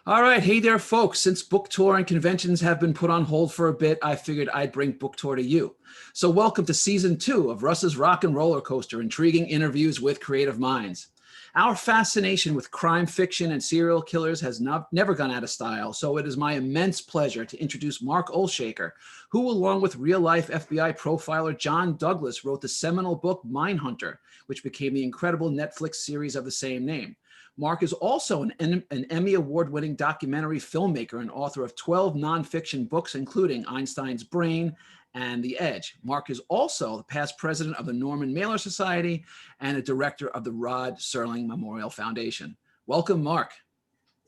All right. Hey there, folks. Since book tour and conventions have been put on hold for a bit, I figured I'd bring book tour to you. So welcome to season 2 of Russ's Rockin' Rollercoaster, intriguing interviews with creative minds. Our fascination with crime fiction and serial killers has never gone out of style, so it is my immense pleasure to introduce Mark Olshaker, who, along with real-life FBI profiler John Douglas, wrote the seminal book MINDHUNTER, which became the incredible Netflix series of the same name. Mark is also an Emmy Award-winning documentary filmmaker and author of 12 nonfiction books, including Einstein's Brain and The Edge. Mark is also the past president of the Norman Mailer Society and a director of the Rod Serling Memorial Foundation. Welcome, Mark.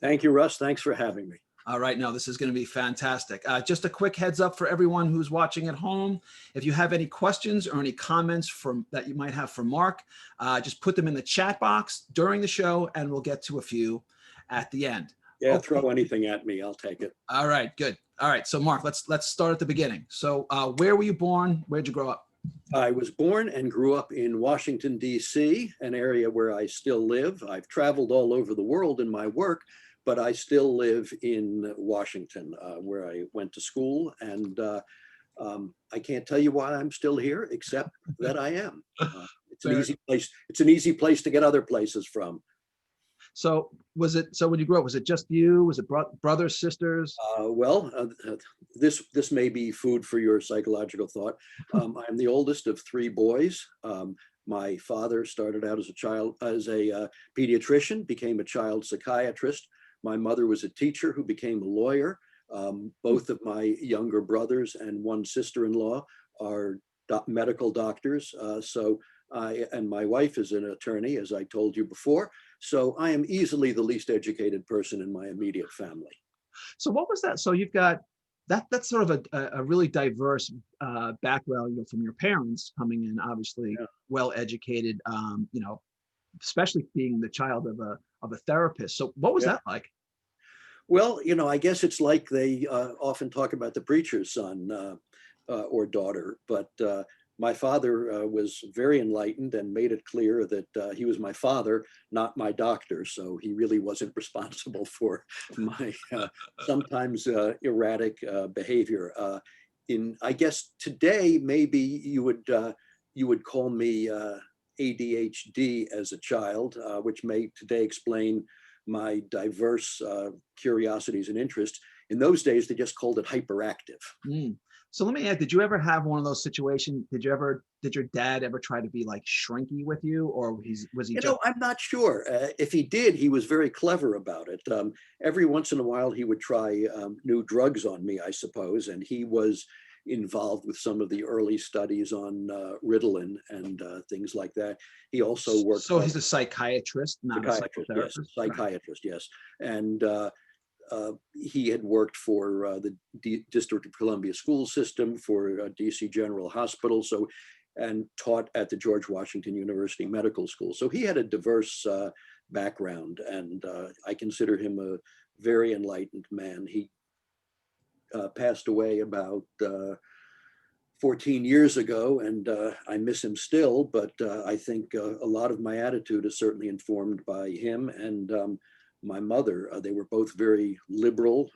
Thank you, Russ. Thanks for having me. All right, no, this is going to be fantastic. Just a quick heads up for everyone who's watching at home. If you have any questions or any comments that you might have for Mark, just put them in the chat box during the show and we'll get to a few at the end. Yeah, okay. Throw anything at me. I'll take it. All right, good. All right, so Mark, let's start at the beginning. So where were you born? Where'd you grow up? I was born and grew up in Washington, D.C., an area where I still live. I've traveled all over the world in my work, but I still live in Washington, where I went to school. And I can't tell you why I'm still here, except that I am. It's an easy place. It's an easy place to get other places from. So when you grew up, was it just you? Was it brothers, sisters? This may be food for your psychological thought. I'm the oldest of 3 boys. My father started out as a pediatrician, became a child psychiatrist. My mother was a teacher who became a lawyer. Both of my younger brothers and one sister-in-law are medical doctors. And my wife is an attorney, as I told you before. So I am easily the least educated person in my immediate family. So what was that? So you've got that's sort of a really diverse background, from your parents coming in, obviously well educated, especially being the child of a therapist. So what was that like? Well, I guess it's like they often talk about the preacher's son or daughter, but my father was very enlightened and made it clear that he was my father, not my doctor. So he really wasn't responsible for my sometimes erratic behavior. I guess today, maybe you would call me ADHD as a child, which may today explain my diverse curiosities and interests. In those days, they just called it hyperactive. So let me ask, did you ever have one of those situations? Did your dad ever try to be like shrinky with you, or was he just... I'm not sure. If he did, he was very clever about it. Every once in a while, he would try new drugs on me, I suppose, and he was involved with some of the early studies on Ritalin and things like that. He also worked... So he's a psychiatrist, not a psychotherapist? Yes, psychiatrist, yes. And he had worked for the District of Columbia school system, for DC General Hospital, and taught at the George Washington University Medical School. So he had a diverse background, and I consider him a very enlightened man. He passed away about 14 years ago, and I miss him still, but I think a lot of my attitude is certainly informed by him and my mother. They were both very liberal.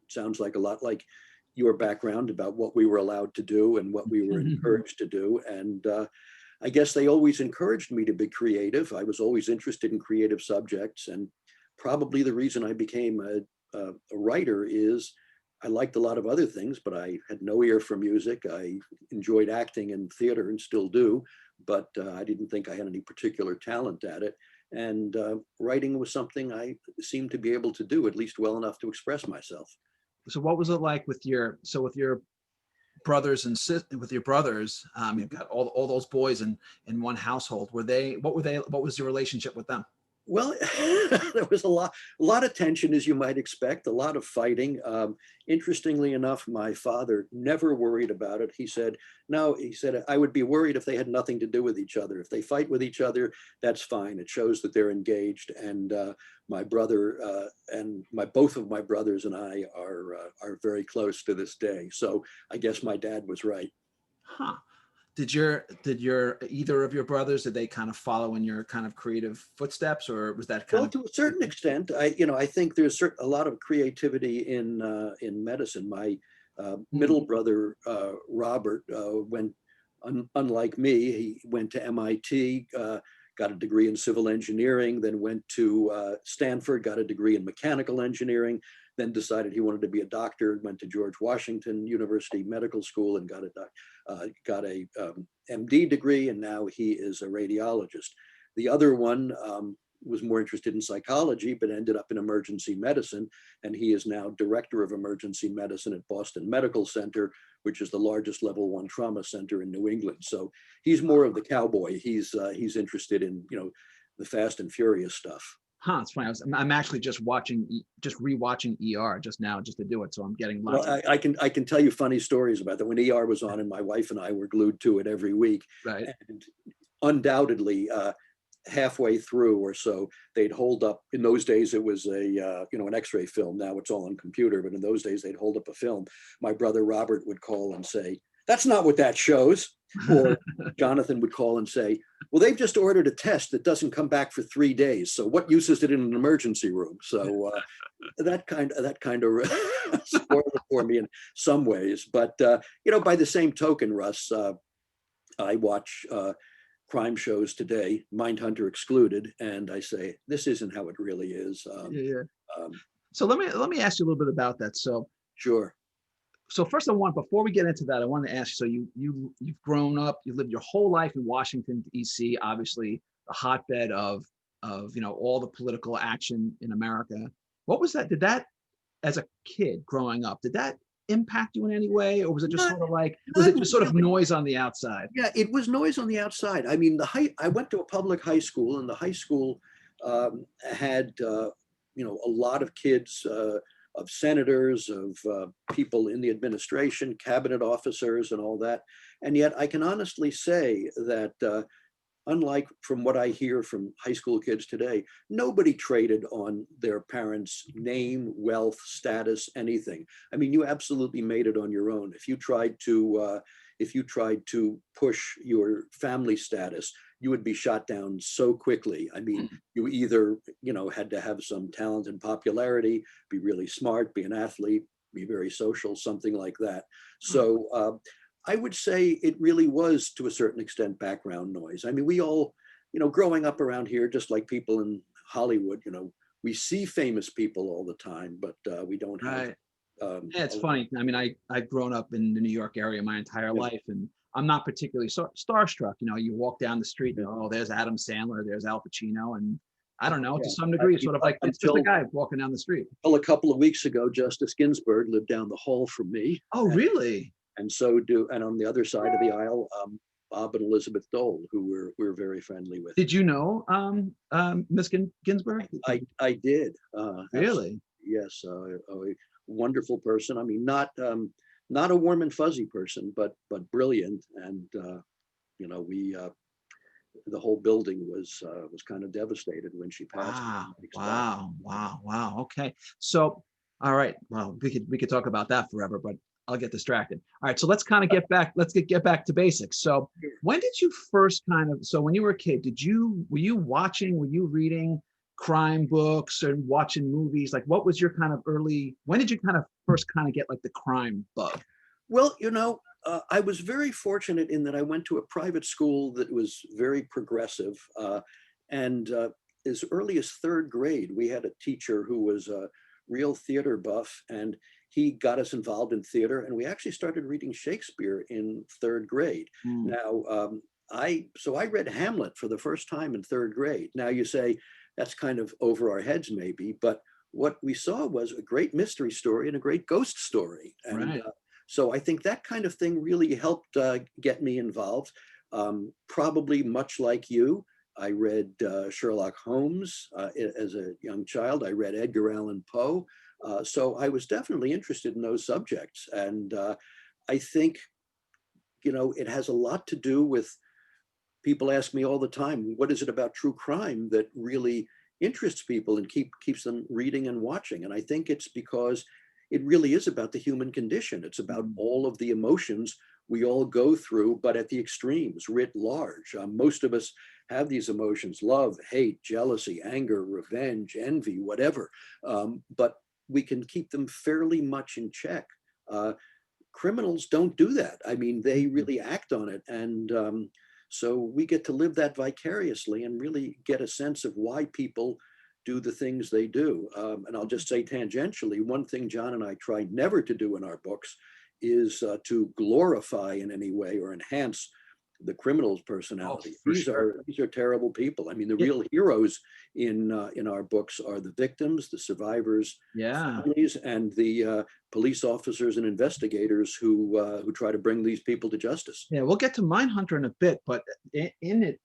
Sounds like a lot like your background about what we were allowed to do and what we were encouraged to do. And I guess they always encouraged me to be creative. I was always interested in creative subjects. And probably the reason I became a writer is I liked a lot of other things, but I had no ear for music. I enjoyed acting and theater and still do, but I didn't think I had any particular talent at it. And writing was something I seemed to be able to do, at least well enough to express myself. So what was it like with your brothers and with your brothers? You've got all those boys in one household. What was your relationship with them? Well, there was a lot of tension, as you might expect, a lot of fighting. Interestingly enough, my father never worried about it. He said, no, he said, I would be worried if they had nothing to do with each other. If they fight with each other, that's fine. It shows that they're engaged. And my brother and both of my brothers and I are very close to this day. So I guess my dad was right. Huh. did your either of your brothers, did they kind of follow in your kind of creative footsteps, or was that kind Well, of? to a certain extent, I think there's a lot of creativity in medicine. My Hmm. middle brother Robert went, unlike me, he went to MIT, got a degree in civil engineering, then went to Stanford, got a degree in mechanical engineering, then decided he wanted to be a doctor, went to George Washington University Medical School and got a MD degree, and now he is a radiologist. The other one was more interested in psychology, but ended up in emergency medicine. And he is now director of emergency medicine at Boston Medical Center, which is the largest level 1 trauma center in New England. So he's more of the cowboy. He's interested in, the fast and furious stuff. Huh, it's funny. I'm actually just rewatching ER just now, just to do it. So I'm getting lots. Well, I can tell you funny stories about that. When ER was on, and my wife and I were glued to it every week. Right. And undoubtedly, halfway through or so, they'd hold up. In those days, it was an X-ray film. Now it's all on computer, but in those days, they'd hold up a film. My brother Robert would call and say, "That's not what that shows." Or Jonathan would call and say, "Well, they've just ordered a test that doesn't come back for 3 days. So what use is it in an emergency room?" So that kind of spoiled it for me in some ways. But by the same token, Russ, I watch crime shows today, Mindhunter excluded, and I say, this isn't how it really is. Yeah. Um, So let me ask you a little bit about that. sure. So first, before we get into that, I want to ask you. So you've grown up, you lived your whole life in Washington D.C., obviously the hotbed of all the political action in America. What was that? Did that, as a kid growing up, did that impact you in any way, or was it just Not, sort of like, was not it just sort of really. noise on the outside? Yeah, it was noise on the outside. I mean, I went to a public high school, and the high school had a lot of kids, of senators, of people in the administration, cabinet officers, and all that. And yet, I can honestly say that unlike from what I hear from high school kids today, nobody traded on their parents' name, wealth, status, anything. I mean, you absolutely made it on your own. If you tried to push your family status, you would be shot down so quickly. I mean, you either had to have some talent and popularity, be really smart, be an athlete, be very social, something like that. So I would say it really was, to a certain extent, background noise. I mean, we all, growing up around here, just like people in Hollywood, we see famous people all the time, but we don't have. Right. Yeah, it's funny. I mean, I've grown up in the New York area my entire Yeah. life, and I'm not particularly starstruck. You walk down the street, oh, there's Adam Sandler, there's Al Pacino, and I don't know, to Yeah. some degree, sort of like it's just a Until guy walking down the street. a couple of weeks ago, Justice Ginsburg lived down the hall from me, Oh, really? and and on the other side of the aisle, Bob and Elizabeth Dole, who we're very friendly with. Did you know Miss Ginsburg? I did. Really? Yes, a wonderful person. I mean, not a warm and fuzzy person, but brilliant. And we the whole building was kind of devastated when she passed. Wow. Okay. So, all right. Well, we could talk about that forever, but I'll get distracted. All right. So let's kind of get back. Let's get back to basics. So, when did you first so when you were a kid, were you reading crime books and watching movies? Like, what was your kind of when did you kind of first kind of get like the crime bug? Well, I was very fortunate in that I went to a private school that was very progressive. And as early as third grade, we had a teacher who was a real theater buff, and he got us involved in theater. And we actually started reading Shakespeare in third grade. Now, I read Hamlet for the first time in third grade. Now you say that's kind of over our heads maybe, but what we saw was a great mystery story and a great ghost story. And Right. so I think that kind of thing really helped get me involved. Probably much like you, I read Sherlock Holmes as a young child. I read Edgar Allan Poe. So I was definitely interested in those subjects. And I think, it has a lot to do with, people ask me all the time, what is it about true crime that really interests people and keeps them reading and watching? And I think it's because it really is about the human condition. It's about all of the emotions we all go through, but at the extremes, writ large. Most of us have these emotions: love, hate, jealousy, anger, revenge, envy, whatever. But we can keep them fairly much in check. Criminals don't do that. I mean, they really act on it. And so we get to live that vicariously and really get a sense of why people do the things they do. And I'll just say tangentially, one thing John and I try never to do in our books is to glorify in any way or enhance the criminal's personality. These are terrible people. I mean, the real heroes in our books are the victims, the survivors, families, and the police officers and investigators who try to bring these people to justice. Yeah, we'll get to Mindhunter in a bit, but in it,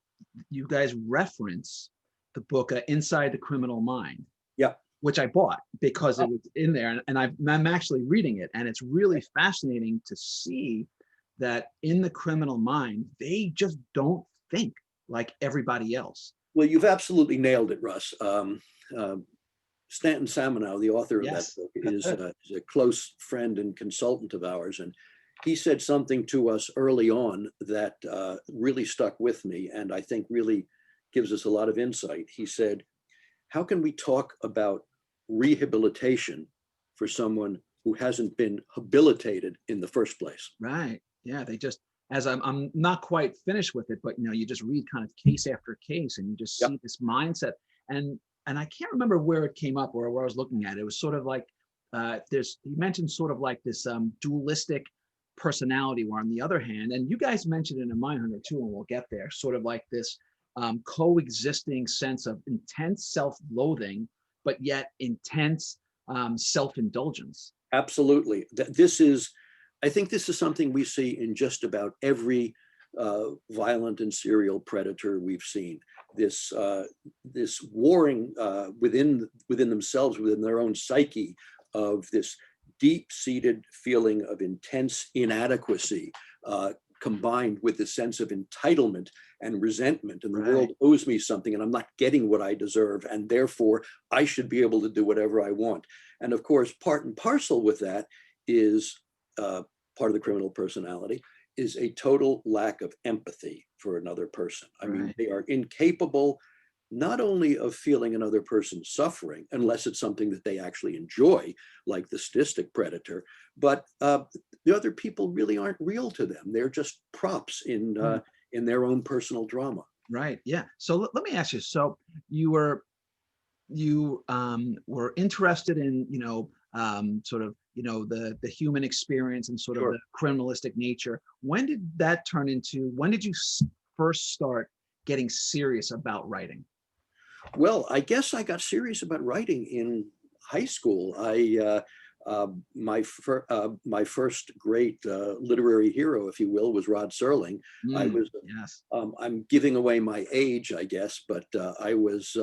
you guys reference the book Inside the Criminal Mind. Yeah. Which I bought because it was in there, and I'm actually reading it, and it's really fascinating to see that in the criminal mind, they just don't think like everybody else. Well, you've absolutely nailed it, Russ. Stanton Saminow, the author of that book, is a close friend and consultant of ours. And he said something to us early on that really stuck with me, and I think really gives us a lot of insight. He said, how can we talk about rehabilitation for someone who hasn't been habilitated in the first place? Right. Yeah, they just, as I'm not quite finished with it, but you just read kind of case after case, and you just see this mindset. And I can't remember where it came up or where I was looking at. It was sort of like you mentioned sort of like this dualistic personality, where on the other hand, and you guys mentioned it in Mindhunter too, and we'll get there, sort of like this coexisting sense of intense self-loathing, but yet intense self-indulgence. Absolutely. I think this is something we see in just about every violent and serial predator we've seen. This warring within themselves, within their own psyche, of this deep-seated feeling of intense inadequacy, combined with the sense of entitlement and resentment, and the world owes me something and I'm not getting what I deserve, and therefore I should be able to do whatever I want. And of course, part and parcel with that is part of the criminal personality is a total lack of empathy for another person. I mean, they are incapable not only of feeling another person's suffering, unless it's something that they actually enjoy, like the sadistic predator, but the other people really aren't real to them. They're just props in their own personal drama. Right. Yeah. So let me ask you. So you were interested in sort of the human experience and sort of the criminalistic nature. When did that turn into? When did you first start getting serious about writing? Well, I guess I got serious about writing in high school. My first great literary hero, if you will, was Rod Serling. I was, I'm giving away my age, I guess, but I was,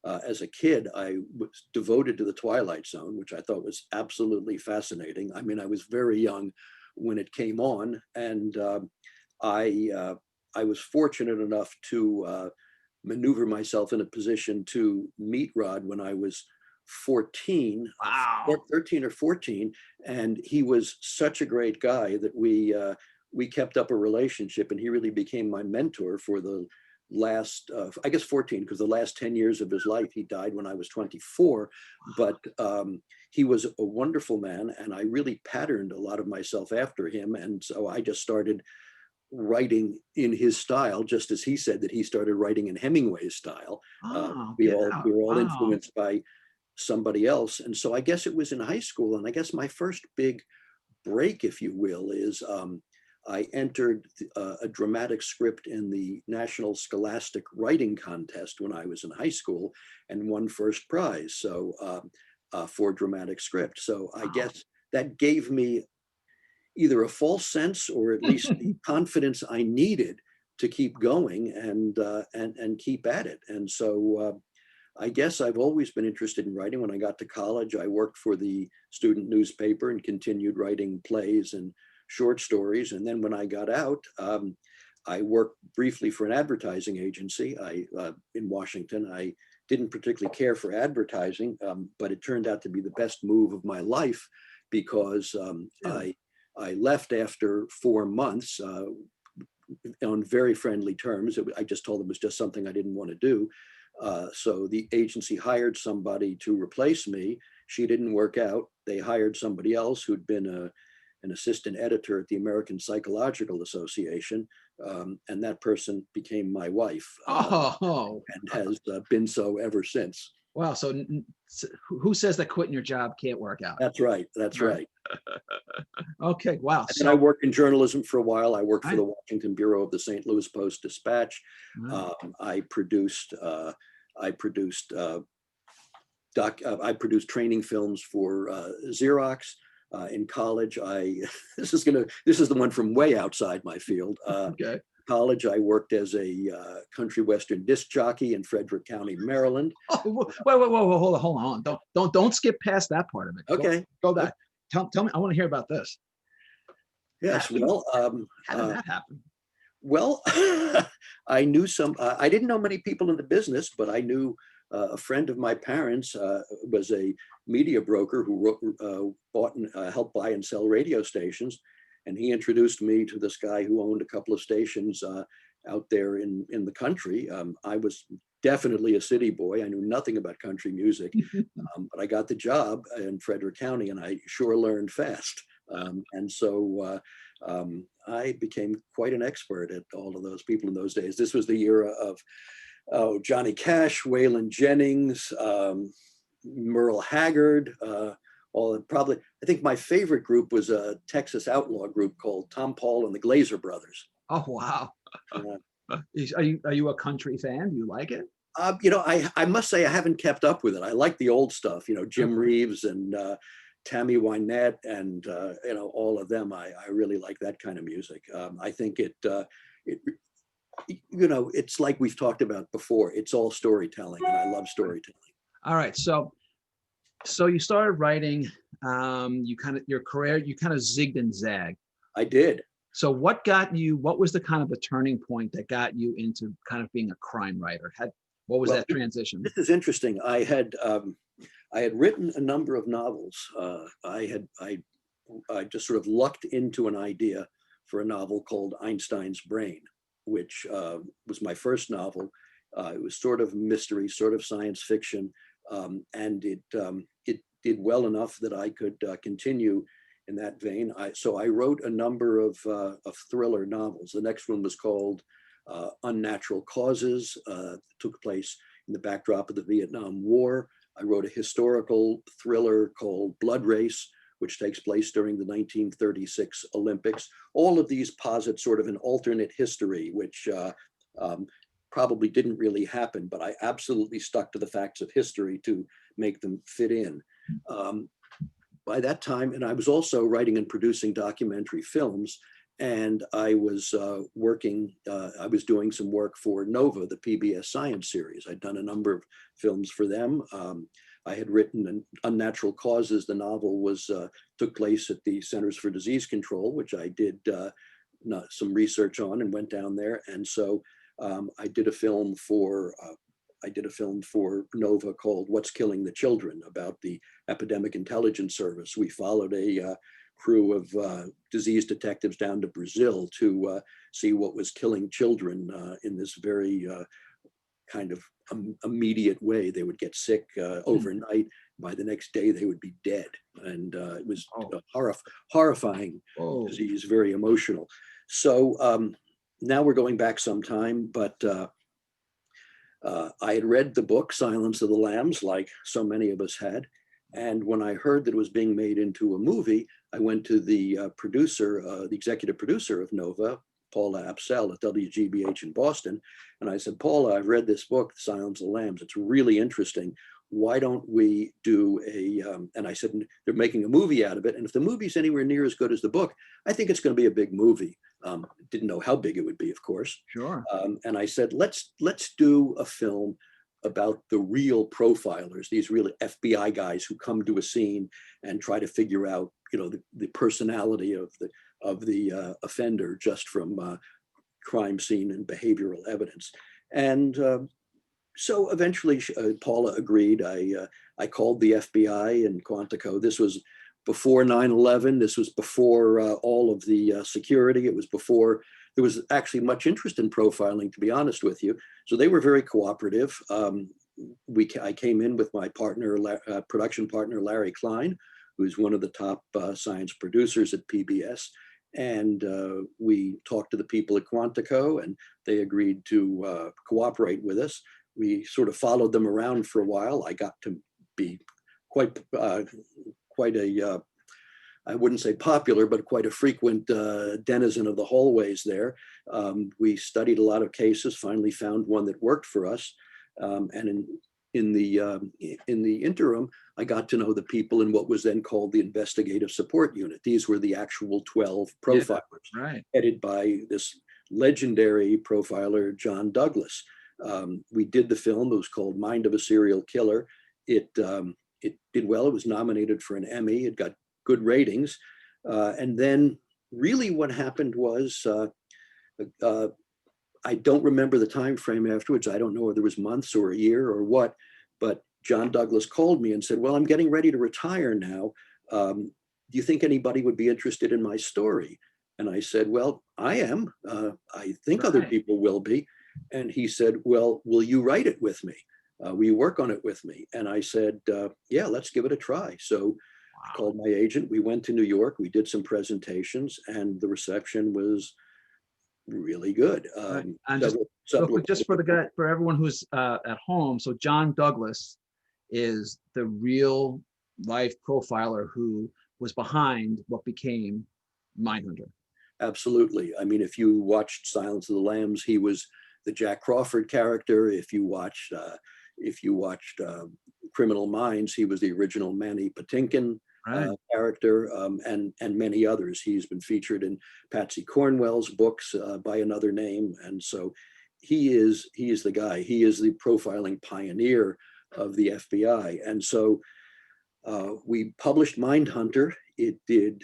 as a kid, I was devoted to the Twilight Zone, which I thought was absolutely fascinating. I mean, I was very young when it came on, and I was fortunate enough to maneuver myself in a position to meet Rod when I was 14, or 13 or 14, and he was such a great guy that we kept up a relationship, and he really became my mentor for the last, I guess 14, because the last 10 years of his life. He died when I was 24, but he was a wonderful man, and I really patterned a lot of myself after him, and so I just started writing in his style, just as he said that he started writing in Hemingway's style. We were all influenced by somebody else. And so I guess it was in high school, and I guess my first big break, if you will, is I entered a dramatic script in the National Scholastic Writing Contest when I was in high school, and won first prize. So for dramatic script. So I guess that gave me either a false sense or at least the confidence I needed to keep going and keep at it. And so I guess I've always been interested in writing. When I got to college, I worked for the student newspaper and continued writing plays and short stories. And then when I got out, I worked briefly for an advertising agency in Washington. I didn't particularly care for advertising, but it turned out to be the best move of my life, because I I left after 4 months on very friendly terms. I just told them it was just something I didn't want to do. So the agency hired somebody to replace me. She didn't work out. They hired somebody else who'd been an assistant editor at the American Psychological Association. And that person became my wife and has been so ever since. Wow. So who says that quitting your job can't work out? That's right. That's right. Okay. Wow. And I worked in journalism for a while. I worked for the Washington Bureau of the St. Louis Post-Dispatch. I produced training films for Xerox. In college, this is the one from way outside my field. Okay. College, I worked as a country western disc jockey in Frederick County, Maryland. Oh, whoa, hold on. Don't skip past that part of it. Okay. Go back. Tell me, I want to hear about this. Yes. Well, how did that happen? Well, I knew I didn't know many people in the business, but I knew a friend of my parents was a media broker who bought and helped buy and sell radio stations. And he introduced me to this guy who owned a couple of stations out there in the country. I was definitely a city boy. I knew nothing about country music, but I got the job in Frederick County and I sure learned fast. And so I became quite an expert at all of those people in those days. This was the era of Johnny Cash, Waylon Jennings, Merle Haggard, I think my favorite group was a Texas outlaw group called Tom Paul and the Glazer Brothers. Oh, wow. Are you a country fan? Do you like it? I must say I haven't kept up with it. I like the old stuff, Jim Reeves and Tammy Wynette and, all of them. I really like that kind of music. I think it's like we've talked about before. It's all storytelling and I love storytelling. All right. So you started writing, your career, you kind of zigged and zagged. I did. So what was the kind of the turning point that got you into kind of being a crime writer? What was that transition? This is interesting. I had written a number of novels. I just sort of lucked into an idea for a novel called Einstein's Brain, which was my first novel. It was sort of mystery, sort of science fiction. And it did well enough that I could continue in that vein. So I wrote a number of thriller novels. The next one was called Unnatural Causes. Took place in the backdrop of the Vietnam War. I wrote a historical thriller called Blood Race, which takes place during the 1936 Olympics. All of these posit sort of an alternate history, which probably didn't really happen, but I absolutely stuck to the facts of history to make them fit in. By that time, and I was also writing and producing documentary films, and I was I was doing some work for Nova, the PBS science series. I'd done a number of films for them. I had written Unnatural Causes. The novel took place at the Centers for Disease Control, which I did some research on and went down there. And so I did a film for Nova called What's Killing the Children, about the Epidemic Intelligence Service. We followed a crew of disease detectives down to Brazil to see what was killing children in this very kind of immediate way. They would get sick overnight. By the next day, they would be dead. And it was a horrifying disease, very emotional. So now we're going back some time, but I had read the book, Silence of the Lambs, like so many of us had. And when I heard that it was being made into a movie, I went to the the executive producer of Nova, Paula Apsell at WGBH in Boston. And I said, Paula, I've read this book, Silence of the Lambs. It's really interesting. Why don't we do and I said, they're making a movie out of it. And if the movie's anywhere near as good as the book, I think it's going to be a big movie. Didn't know how big it would be, of course. Sure. And I said, let's do a film about the real profilers, these really FBI guys who come to a scene and try to figure out, the personality of the offender just from crime scene and behavioral evidence. And so eventually Paula agreed. I called the FBI in Quantico. This was before 9/11. This was before all of the security. It was before there was actually much interest in profiling, to be honest with you. So they were very cooperative. I came in with my partner, production partner, Larry Klein, who's one of the top science producers at PBS. And we talked to the people at Quantico, and they agreed to cooperate with us. We sort of followed them around for a while. I got to be quite a, I wouldn't say popular, but quite a frequent denizen of the hallways there. We studied a lot of cases, finally found one that worked for us. And in the interim, I got to know the people in what was then called the Investigative Support Unit. These were the actual 12 profilers, right, headed by this legendary profiler, John Douglas. We did the film. It was called Mind of a Serial Killer. It did well. It was nominated for an Emmy. It got good ratings. And then really what happened was, I don't remember the time frame afterwards. I don't know whether it was months or a year or what, but John Douglas called me and said, well, I'm getting ready to retire now. Do you think anybody would be interested in my story? And I said, well, I am. I think other people will be. And he said, well, will you write it with me? Will you work on it with me? And I said, yeah, let's give it a try. So I called my agent. We went to New York. We did some presentations, and the reception was really good. And just for everyone who's at home, so John Douglas is the real life profiler who was behind what became Mindhunter. Absolutely. I mean, if you watched Silence of the Lambs, he was the Jack Crawford character. If you watched Criminal Minds, he was the original Manny Patinkin character, and many others. He's been featured in Patsy Cornwell's books by another name, and so he is the guy. He is the profiling pioneer of the FBI, and so we published Mindhunter. It did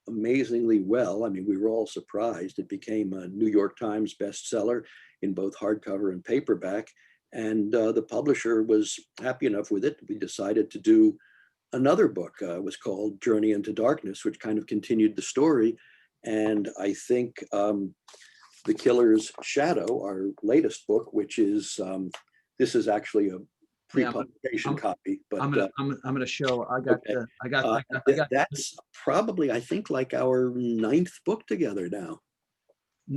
amazingly well. I mean, we were all surprised. It became a New York Times bestseller in both hardcover and paperback, and the publisher was happy enough with it. We decided to do another book. It was called Journey into Darkness, which kind of continued the story. And I think The Killer's Shadow, our latest book, which is, this is actually a pre-publication copy, but I'm gonna show. I got. That's probably, I think, like our 9th book together now.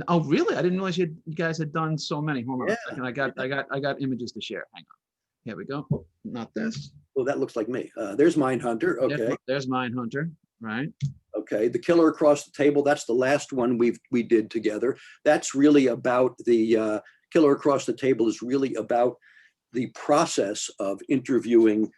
Oh, really? I didn't realize you guys had done so many. Hold on Yeah. a second. I got images to share. Hang on. Here we go. Oh, not this. Oh, that looks like me. There's Mindhunter. Okay. There's Mindhunter. Right. Okay. The Killer Across the Table. That's the last one we did together. That's really about the Killer Across the Table is really about the process of interviewing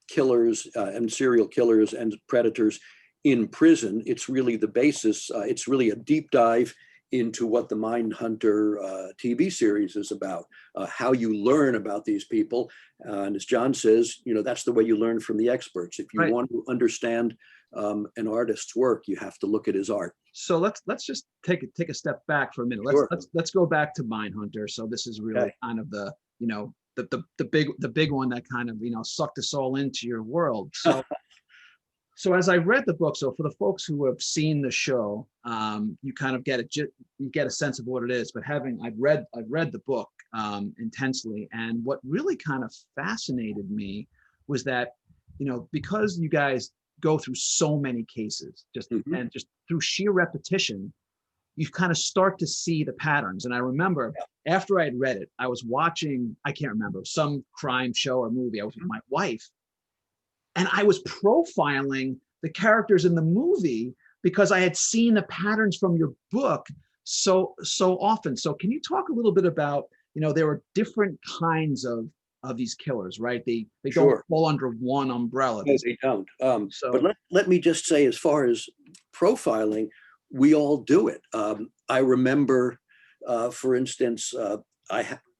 killers and serial killers and predators in prison. It's really the basis. It's really a deep dive into what the Mindhunter TV series is about, how you learn about these people. And as John says, that's the way you learn from the experts. If you want to understand an artist's work, you have to look at his art. So let's just take a step back for a minute. Let's go back to Mindhunter. So this is really kind of the the big one that kind of sucked us all into your world. So so as I read the book, so for the folks who have seen the show, you kind of get a sense of what it is. But I've read the book intensely, and what really kind of fascinated me was that because you guys go through so many cases, and just through sheer repetition, you kind of start to see the patterns. And I remember after I had read it, I was watching, I can't remember, some crime show or movie. I was with my wife, and I was profiling the characters in the movie because I had seen the patterns from your book so often. So can you talk a little bit about, there were different kinds of these killers, right? They don't fall under one umbrella. No, they don't. But let me just say, as far as profiling, we all do it. I remember, for instance,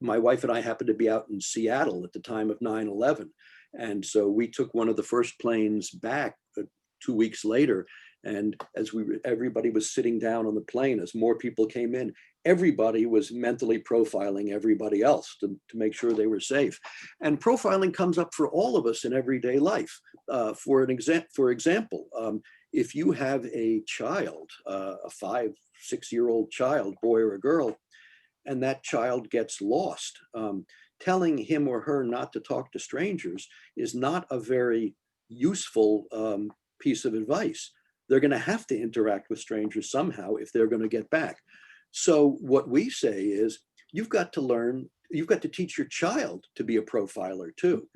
my wife and I happened to be out in Seattle at the time of 9/11. And so we took one of the first planes back 2 weeks later, And everybody was sitting down on the plane, as more people came in, everybody was mentally profiling everybody else to make sure they were safe. And profiling comes up for all of us in everyday life. For example, if you have a child, a 5, 6-year-old child, boy or a girl, and that child gets lost, telling him or her not to talk to strangers is not a very useful piece of advice. They're going to have to interact with strangers somehow if they're going to get back. So what we say is, you've got to teach your child to be a profiler too.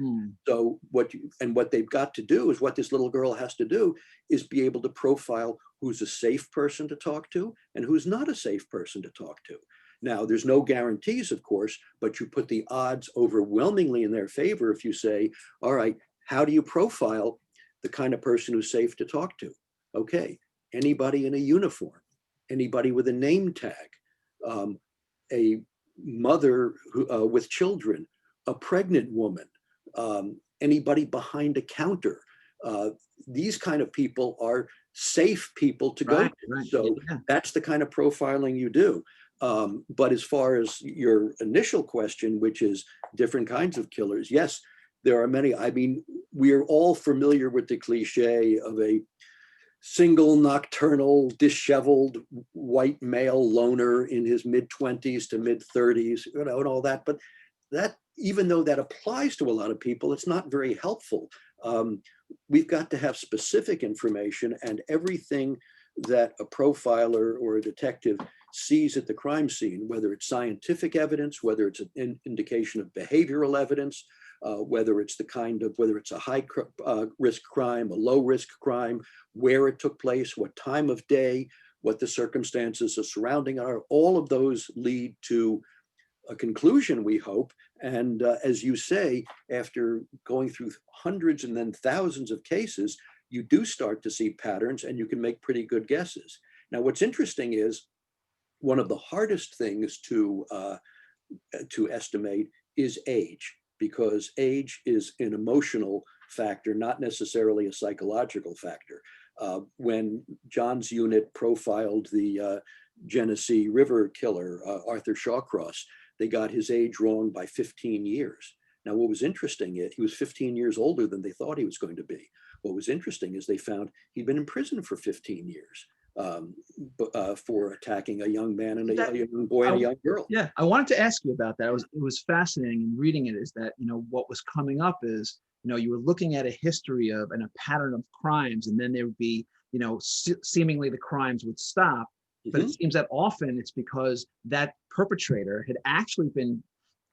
So what they've got to do is, what this little girl has to do is be able to profile who's a safe person to talk to and who's not a safe person to talk to. Now, there's no guarantees, of course, but you put the odds overwhelmingly in their favor if you say, all right, how do you profile the kind of person who's safe to talk to? Okay, anybody in a uniform, anybody with a name tag, a mother with children, a pregnant woman, anybody behind a counter. These kind of people are safe people to go to. Right. So that's the kind of profiling you do. But as far as your initial question, which is different kinds of killers, yes, there are many. I mean, we're all familiar with the cliche of a single, nocturnal, disheveled white male loner in his mid-20s to mid-30s, and all that. But that, even though that applies to a lot of people, it's not very helpful. We've got to have specific information, and everything that a profiler or a detective sees at the crime scene, whether it's scientific evidence, whether it's an indication of behavioral evidence, whether it's a high risk crime, a low risk crime, where it took place, what time of day, what the circumstances surrounding are, all of those lead to a conclusion, we hope. And as you say, after going through hundreds and then thousands of cases, you do start to see patterns and you can make pretty good guesses. Now, what's interesting is, one of the hardest things to estimate is age, because age is an emotional factor, not necessarily a psychological factor. When John's unit profiled the Genesee River killer, Arthur Shawcross, they got his age wrong by 15 years. Now, what was interesting is he was 15 years older than they thought he was going to be. What was interesting is they found he'd been in prison for 15 years. For attacking a young man and a young boy and a young girl. Yeah, I wanted to ask you about that. It was fascinating in reading it, is that, what was coming up is, you were looking at a history of and a pattern of crimes, and then there would be, seemingly the crimes would stop. But it seems that often it's because that perpetrator had actually been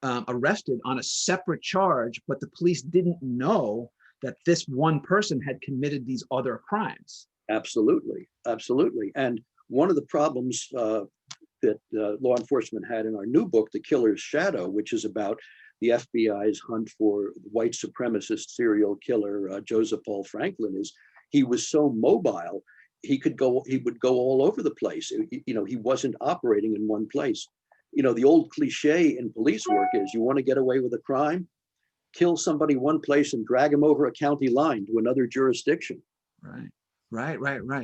arrested on a separate charge, but the police didn't know that this one person had committed these other crimes. Absolutely, absolutely. And one of the problems that law enforcement had in our new book, The Killer's Shadow, which is about the FBI's hunt for white supremacist serial killer Joseph Paul Franklin, is he was so mobile, he would go all over the place. He wasn't operating in one place. The old cliche in police work is, you want to get away with a crime, kill somebody one place and drag him over a county line to another jurisdiction. Right.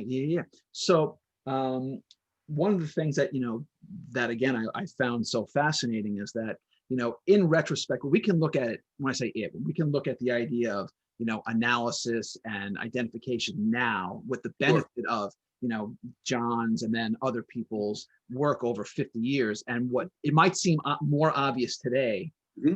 Yeah. So one of the things that, that again, I found so fascinating is that, in retrospect, we can look at it, when I say it, we can look at the idea of, analysis and identification now with the benefit of, John's and then other people's work over 50 years. And what it might seem more obvious today,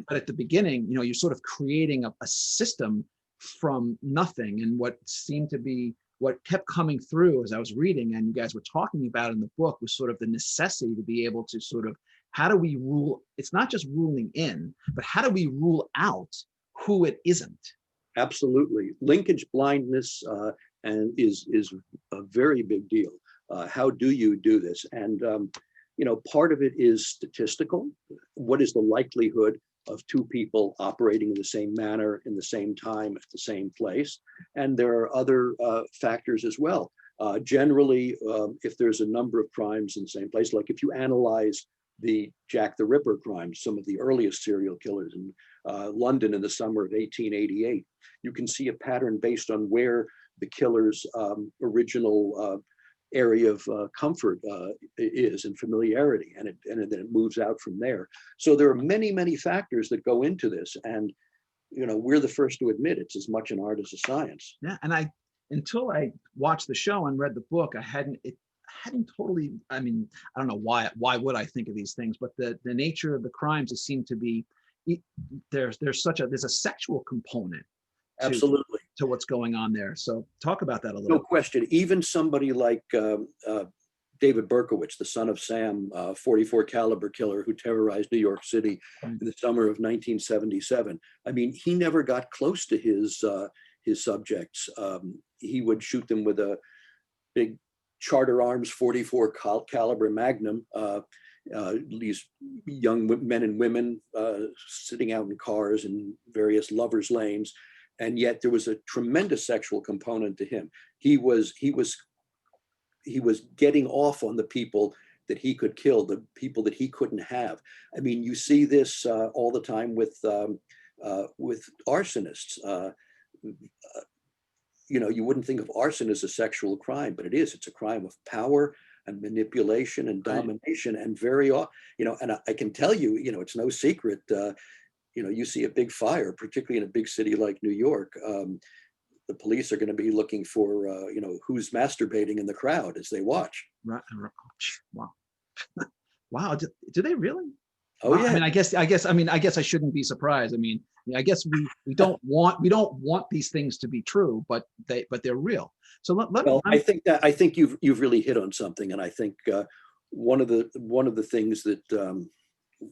but at the beginning, you're sort of creating a system from nothing. And what seemed to be, what kept coming through as I was reading, and you guys were talking about in the book, was sort of the necessity to be able to sort of, how do we rule? It's not just ruling in, but how do we rule out who it isn't? Absolutely. Linkage blindness and is a very big deal. How do you do this? And, part of it is statistical. What is the likelihood of two people operating in the same manner, in the same time, at the same place? And there are other factors as well. Generally, if there's a number of crimes in the same place, like if you analyze the Jack the Ripper crimes, some of the earliest serial killers in London in the summer of 1888, you can see a pattern based on where the killer's original area of comfort is, and familiarity, and then it moves out from there. So there are many, many factors that go into this, and we're the first to admit it's as much an art as a science. Yeah, and until I watched the show and read the book, I hadn't totally. I mean, I don't know why would I think of these things, but the nature of the crimes, it seemed to be there's a sexual component Absolutely. to what's going on there. So talk about that a little. No question. Even somebody like David Berkowitz, the son of Sam, 44 caliber killer who terrorized New York City in the summer of 1977. I mean, he never got close to his subjects. He would shoot them with a big Charter Arms 44 caliber Magnum. These young men and women sitting out in cars in various lovers' lanes. And yet there was a tremendous sexual component to him. He was getting off on the people that he could kill, the people that he couldn't have. I mean, you see this all the time with arsonists. You wouldn't think of arson as a sexual crime, but it is. It's a crime of power and manipulation and domination, and and I can tell you, it's no secret. You see a big fire, particularly in a big city like New York. The police are going to be looking for, who's masturbating in the crowd as they watch. Right. Wow. Wow. Do they really? Oh, wow. yeah. I mean, I guess I shouldn't be surprised. I mean, I guess we don't want these things to be true, but they're real. So I think you've really hit on something, and I think one of the things that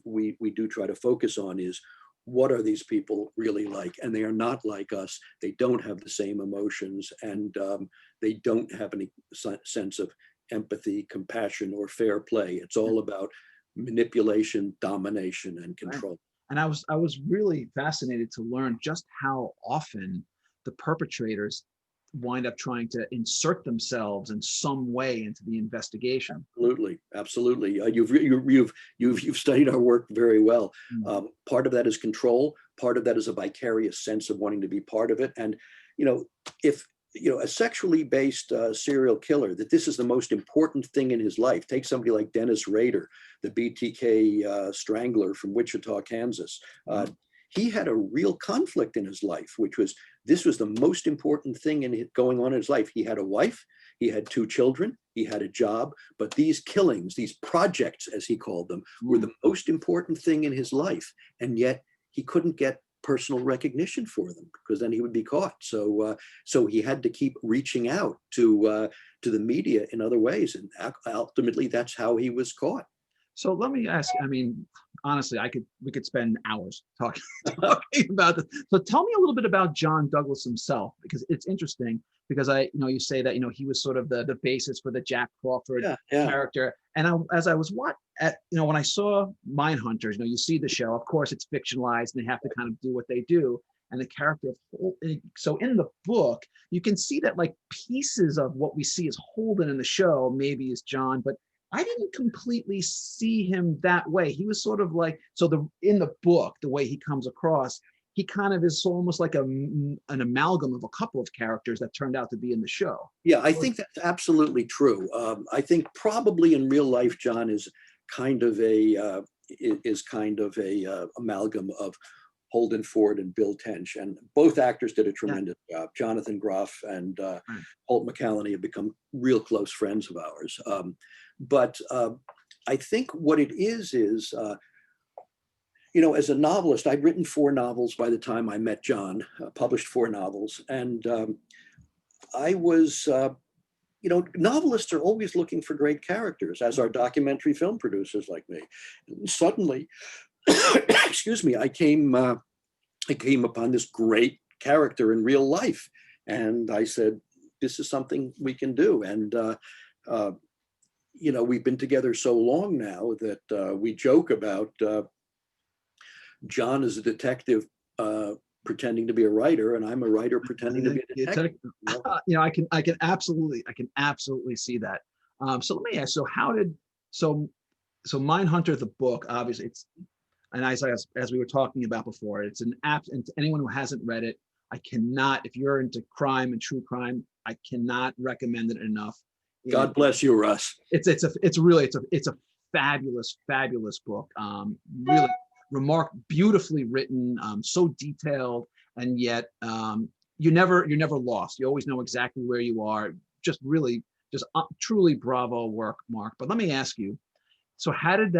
we do try to focus on is, what are these people really like? And they are not like us. They don't have the same emotions, and they don't have any sense of empathy, compassion, or fair play. It's all about manipulation, domination, and control. Right. And I was really fascinated to learn just how often the perpetrators wind up trying to insert themselves in some way into the investigation. Absolutely. You've studied our work very well. Part of that is control. Part of that is a vicarious sense of wanting to be part of it. And if a sexually based serial killer, that this is the most important thing in his life. Take somebody like Dennis Rader, the BTK strangler from Wichita, Kansas. He had a real conflict in his life, which was, this was the most important thing going on in his life. He had a wife, he had 2 children, he had a job, but these killings, these projects, as he called them, were the most important thing in his life. And yet he couldn't get personal recognition for them, because then he would be caught. So he had to keep reaching out to the media in other ways. And ultimately, that's how he was caught. So let me ask, I mean, honestly, we could spend hours talking about this. So tell me a little bit about John Douglas himself, because it's interesting, because you say that, he was sort of the basis for the Jack Crawford character. And as I was when I saw Mindhunters, you see the show, of course it's fictionalized and they have to kind of do what they do. And the character so in the book, you can see that like pieces of what we see as Holden in the show, maybe is John, but I didn't completely see him that way. He was sort of like, in the book, the way he comes across, he kind of is almost like an amalgam of a couple of characters that turned out to be in the show. Yeah, I think that's absolutely true. I think probably in real life, John is kind of a amalgam of Holden Ford and Bill Tench, and both actors did a tremendous job. Jonathan Groff and Holt McCallany have become real close friends of ours. But I think what it is, as a novelist, I'd written 4 novels by the time I met John, published 4 novels. And I was, novelists are always looking for great characters, as are documentary film producers like me. And suddenly, excuse me, I came upon this great character in real life. And I said, this is something we can do. And, we've been together so long now that we joke about John as a detective pretending to be a writer, and I'm a writer pretending to be a detective. I can absolutely see that. So let me ask, so Mindhunter, the book, obviously it's, and as we were talking about before, it's an app, and to anyone who hasn't read it, I cannot, if you're into crime and true crime, I cannot recommend it enough. God bless you, Russ. It's a fabulous book. Really beautifully written, so detailed, and yet you're never lost. You always know exactly where you are. Just really, truly bravo work, Mark. But let me ask you, so how did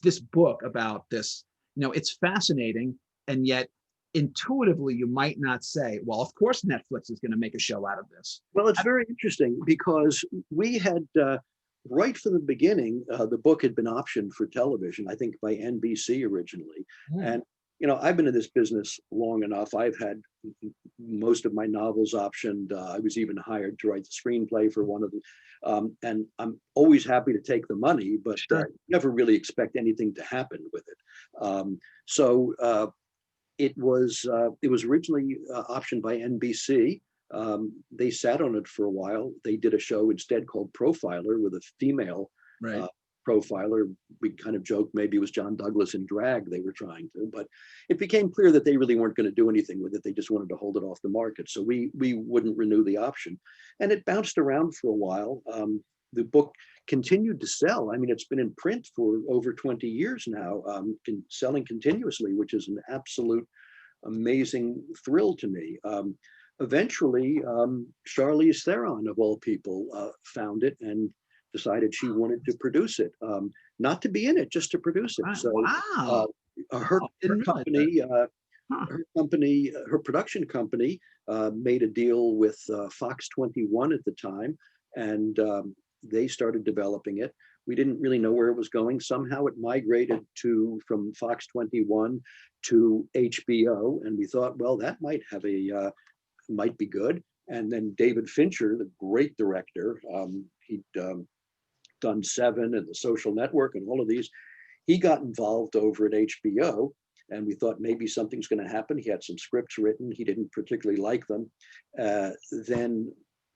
this book about this, it's fascinating, and yet intuitively you might not say, well, of course Netflix is going to make a show out of this. Well, it's very interesting because we had, right from the beginning, the book had been optioned for television, I think by NBC originally. And, I've been in this business long enough. I've had most of my novels optioned. I was even hired to write the screenplay for one of them. And I'm always happy to take the money, but never really expect anything to happen with it. It was originally optioned by NBC. They sat on it for a while. They did a show instead called Profiler with a female profiler. We kind of joked maybe it was John Douglas in drag they were trying to, but it became clear that they really weren't going to do anything with it. They just wanted to hold it off the market. So we wouldn't renew the option. And it bounced around for a while. The book continued to sell. I mean, it's been in print for over 20 years now, selling continuously, which is an absolute amazing thrill to me. Eventually, Charlize Theron, of all people, found it and decided she wanted to produce it, not to be in it, just to produce it. So her production company made a deal with Fox 21 at the time, and they started developing it. We didn't really know where it was going. Somehow it migrated from Fox 21 to HBO, and we thought, well, that might be good. And then David Fincher, the great director, he'd done Seven and The Social Network and all of these. He got involved over at HBO, and we thought maybe something's going to happen. He had some scripts written. He didn't particularly like them. Then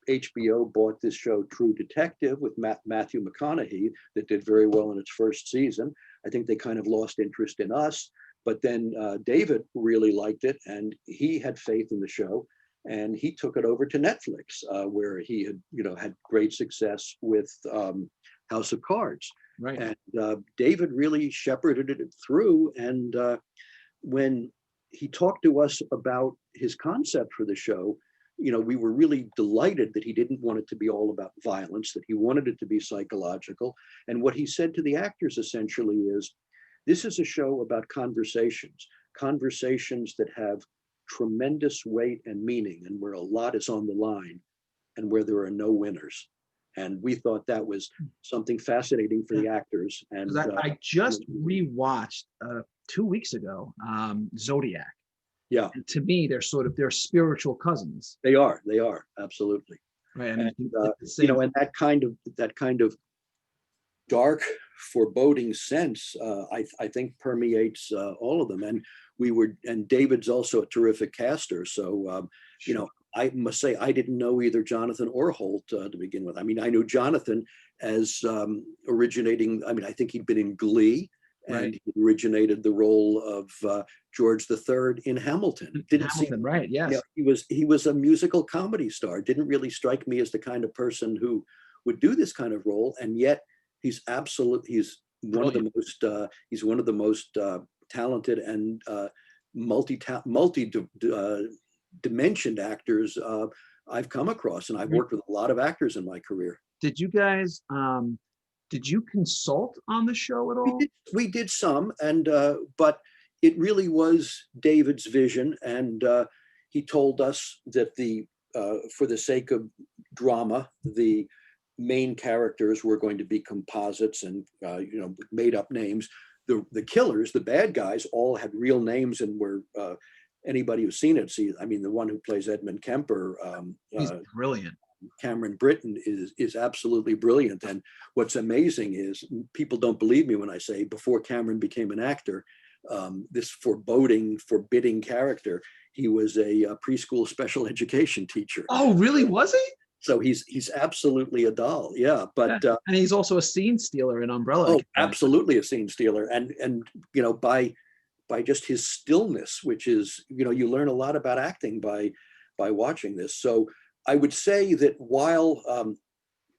HBO bought this show, True Detective, with Matthew McConaughey, that did very well in its first season. I think they kind of lost interest in us, but then David really liked it, and he had faith in the show, and he took it over to Netflix, where he had great success with House of Cards. Right. And David really shepherded it through. And when he talked to us about his concept for the show, we were really delighted that he didn't want it to be all about violence, that he wanted it to be psychological. And what he said to the actors essentially is, this is a show about conversations that have tremendous weight and meaning, and where a lot is on the line, and where there are no winners. And we thought that was something fascinating for the actors. And I just rewatched 2 weeks ago Zodiac. Yeah. And to me, they're spiritual cousins. They are absolutely. Right. And and that kind of dark, foreboding sense, I think permeates all of them. And David's also a terrific caster. So, I must say, I didn't know either Jonathan or Holt to begin with. I mean, I knew Jonathan as originating, I think he'd been in Glee, and he originated the role of George III in Hamilton. Right, yes. He was a musical comedy star. Didn't really strike me as the kind of person who would do this kind of role, and yet he's one of the most talented and multi-dimensioned actors I've come across, and I've worked with a lot of actors in my career. Did you guys did you consult on the show at all? We did some, and but it really was David's vision, and he told us that for the sake of drama, the main characters were going to be composites and made up names. The killers, the bad guys, all had real names and were anybody who's seen it sees. I mean, the one who plays Edmund Kemper, he's brilliant. Cameron Britton is absolutely brilliant. And what's amazing is people don't believe me when I say before Cameron became an actor, this forbidding character, he was a preschool special education teacher. Oh, really? Was he? So he's absolutely a doll. Yeah. But and he's also a scene stealer in Umbrella. Oh, absolutely a scene stealer. And by just his stillness, which is, you learn a lot about acting by watching this. So I would say that while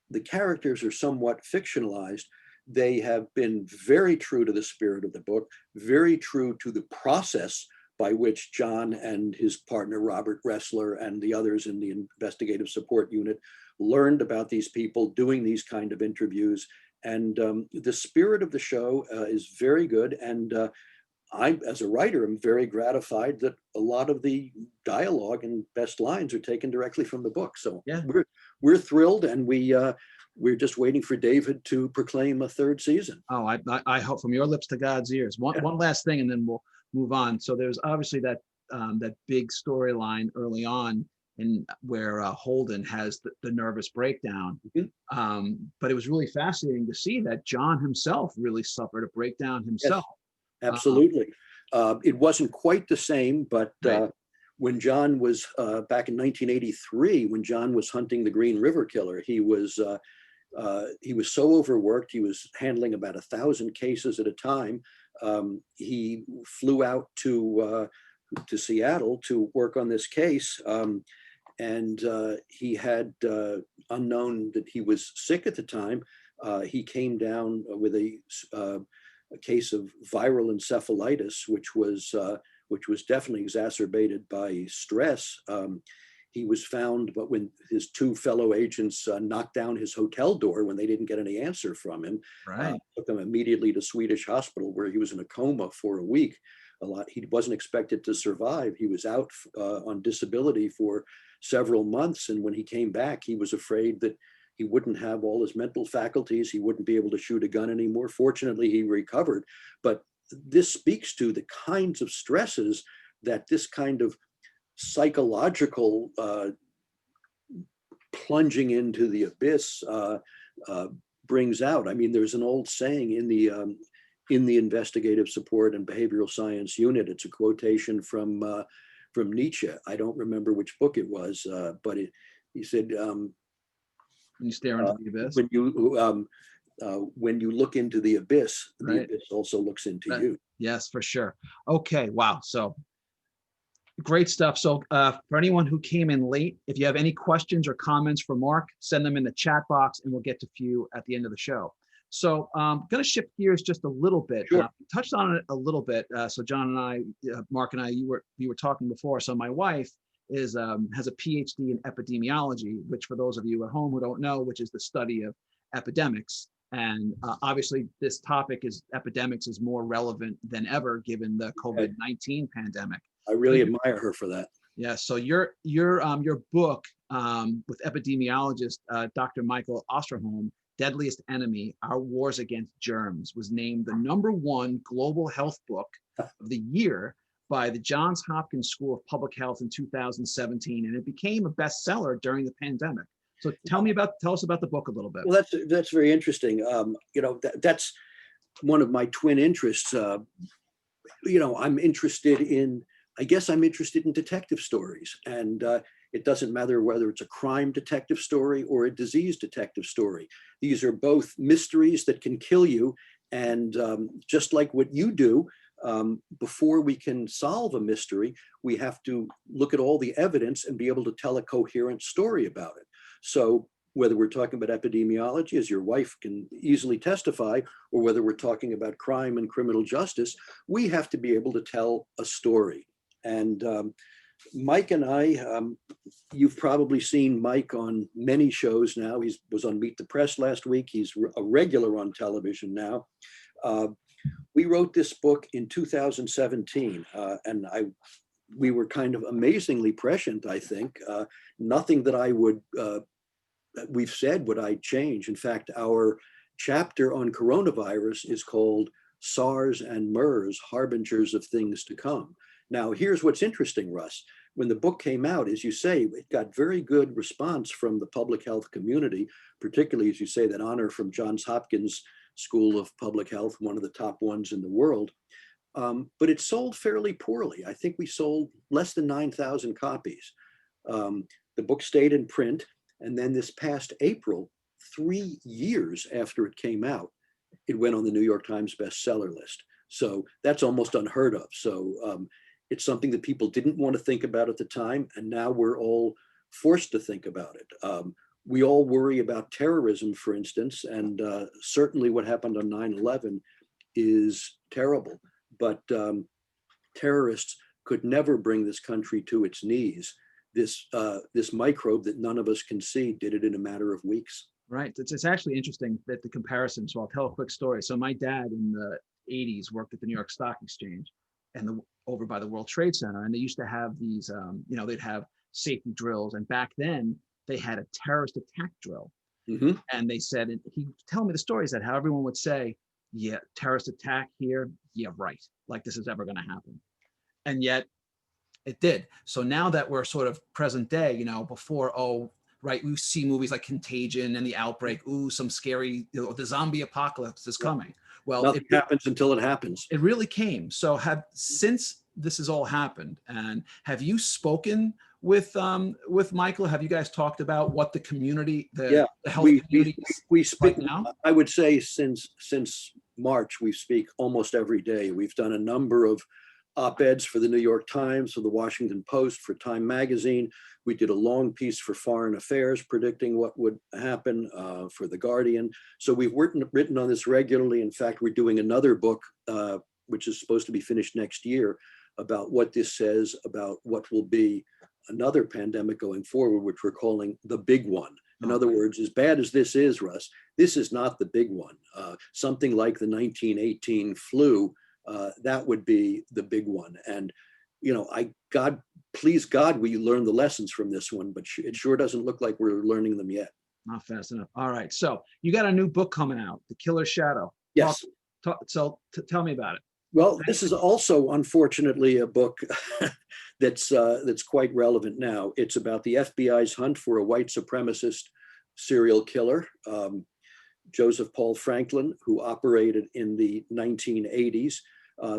the characters are somewhat fictionalized, they have been very true to the spirit of the book, very true to the process by which John and his partner, Robert Ressler, and the others in the investigative support unit learned about these people doing these kind of interviews. And the spirit of the show is very good. And I, as a writer, am very gratified that a lot of the dialogue and best lines are taken directly from the book. So Yeah. we're thrilled, and we're just waiting for David to proclaim a third season. Oh, I hope, from your lips to God's ears. One last thing, and then we'll move on. So there's obviously that big storyline early on, and where Holden has the nervous breakdown. But it was really fascinating to see that John himself really suffered a breakdown himself. Yes, absolutely. It wasn't quite the same, but when John was back in 1983, when John was hunting the Green River Killer, he was so overworked. He was handling about 1,000 cases at a time. He flew out to Seattle to work on this case, and he had, unknown that he was sick at the time, he came down with a case of viral encephalitis, which was definitely exacerbated by stress. He was found, but when his two fellow agents knocked down his hotel door when they didn't get any answer from him, took him immediately to Swedish hospital, where he was in a coma for a week. He wasn't expected to survive. He was out on disability for several months, and when he came back, he was afraid that he wouldn't have all his mental faculties. He wouldn't be able to shoot a gun anymore. Fortunately, he recovered. But this speaks to the kinds of stresses that this kind of psychological plunging into the abyss brings out. I mean, there's an old saying in the investigative support and behavioral science unit. It's a quotation from Nietzsche. I don't remember which book it was, but he said, "When you stare into the abyss, when you look into the abyss, the abyss also looks into you." Yes, for sure. Okay, wow. So great stuff. So for anyone who came in late, if you have any questions or comments for Mark, send them in the chat box, and we'll get to a few at the end of the show. So I'm going to shift gears just a little bit. Sure. Touched on it a little bit. So John and I, Mark and I, you were talking before. So my wife has a PhD in epidemiology, which, for those of you at home who don't know, which is the study of epidemics. And obviously, this topic is epidemics is more relevant than ever given the COVID-19 pandemic. I really admire her for that. Yeah. So your book with epidemiologist Dr. Michael Osterholm, Deadliest Enemy: Our Wars Against Germs, was named the #1 global health book of the year by the Johns Hopkins School of Public Health in 2017, and it became a bestseller during the pandemic. So tell us about the book a little bit. Well, that's very interesting. That's one of my twin interests. I'm interested in detective stories, and it doesn't matter whether it's a crime detective story or a disease detective story. These are both mysteries that can kill you, and just like what you do, before we can solve a mystery, we have to look at all the evidence and be able to tell a coherent story about it. So whether we're talking about epidemiology, as your wife can easily testify, or whether we're talking about crime and criminal justice, we have to be able to tell a story. And Mike and I, you've probably seen Mike on many shows now. He was on Meet the Press last week. He's a regular on television now. We wrote this book in 2017, and we were kind of amazingly prescient, I think. Nothing that we've said would I change. In fact, our chapter on coronavirus is called SARS and MERS, Harbingers of Things to Come. Now, here's what's interesting, Russ. When the book came out, as you say, it got very good response from the public health community, particularly, as you say, that honor from Johns Hopkins School of Public Health, one of the top ones in the world. But it sold fairly poorly. I think we sold less than 9,000 copies. The book stayed in print. And then this past April, 3 years after it came out, it went on the New York Times bestseller list. So that's almost unheard of. So it's something that people didn't want to think about at the time. And now we're all forced to think about it. We all worry about terrorism, for instance, and certainly what happened on 9/11 is terrible, but terrorists could never bring this country to its knees. This microbe that none of us can see did it in a matter of weeks. Right. It's actually interesting that the comparison. So I'll tell a quick story. So my dad in the 80s worked at the New York Stock Exchange and over by the World Trade Center. And they used to have these, they'd have safety drills. And back then they had a terrorist attack drill. Mm-hmm. And they said, and he tell me the stories that how everyone would say, yeah, terrorist attack here. Yeah, right. Like this is ever going to happen. And yet it did. So now that we're sort of present day, before, right, we see movies like Contagion and The Outbreak. Ooh, some scary, the zombie apocalypse is coming. Well, nothing happens until it happens. It really came. So since this has all happened, and have you spoken with Michael? Have you guys talked about what the community, the health community we speak right now? I would say since March, we speak almost every day. We've done a number of op-eds for the New York Times, for the Washington Post, for Time Magazine. We did a long piece for Foreign Affairs predicting what would happen, for The Guardian. So we've written on this regularly. In fact, we're doing another book, which is supposed to be finished next year, about what this says about what will be another pandemic going forward, which we're calling the big one. In other words, as bad as this is, Russ, this is not the big one. Something like the 1918 flu, that would be the big one. And, please God, we learned the lessons from this one, but it sure doesn't look like we're learning them yet. Not fast enough. All right. So you got a new book coming out, The Killer Shadow. Yes. Tell me about it. Well, this is also, unfortunately, a book that's quite relevant now. It's about the FBI's hunt for a white supremacist serial killer, Joseph Paul Franklin, who operated in the 1980s.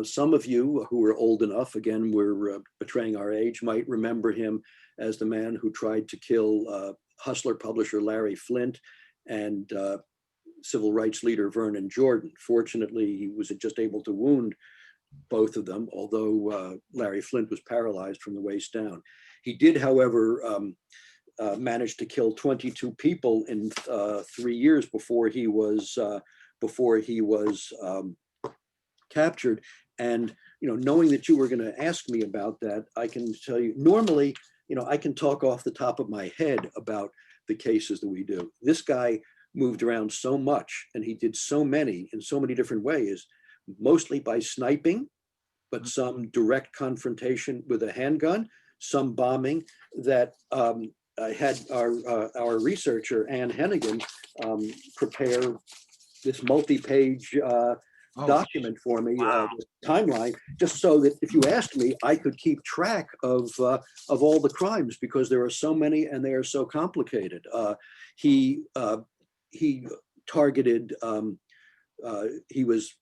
Some of you who are old enough, again, we're betraying our age, might remember him as the man who tried to kill Hustler publisher Larry Flynt and civil rights leader Vernon Jordan. Fortunately, he was just able to wound both of them, although Larry Flynt was paralyzed from the waist down. He did, however, manage to kill 22 people in 3 years before he was captured. And knowing that you were going to ask me about that, I can tell you, normally, I can talk off the top of my head about the cases that we do. This guy moved around so much, and he did so many in so many different ways, mostly by sniping, but some direct confrontation with a handgun, some bombing. That I had our researcher, Ann Hennigan, prepare this multi-page document for me, timeline, just so that if you asked me, I could keep track of all the crimes, because there are so many and they are so complicated. He targeted, he was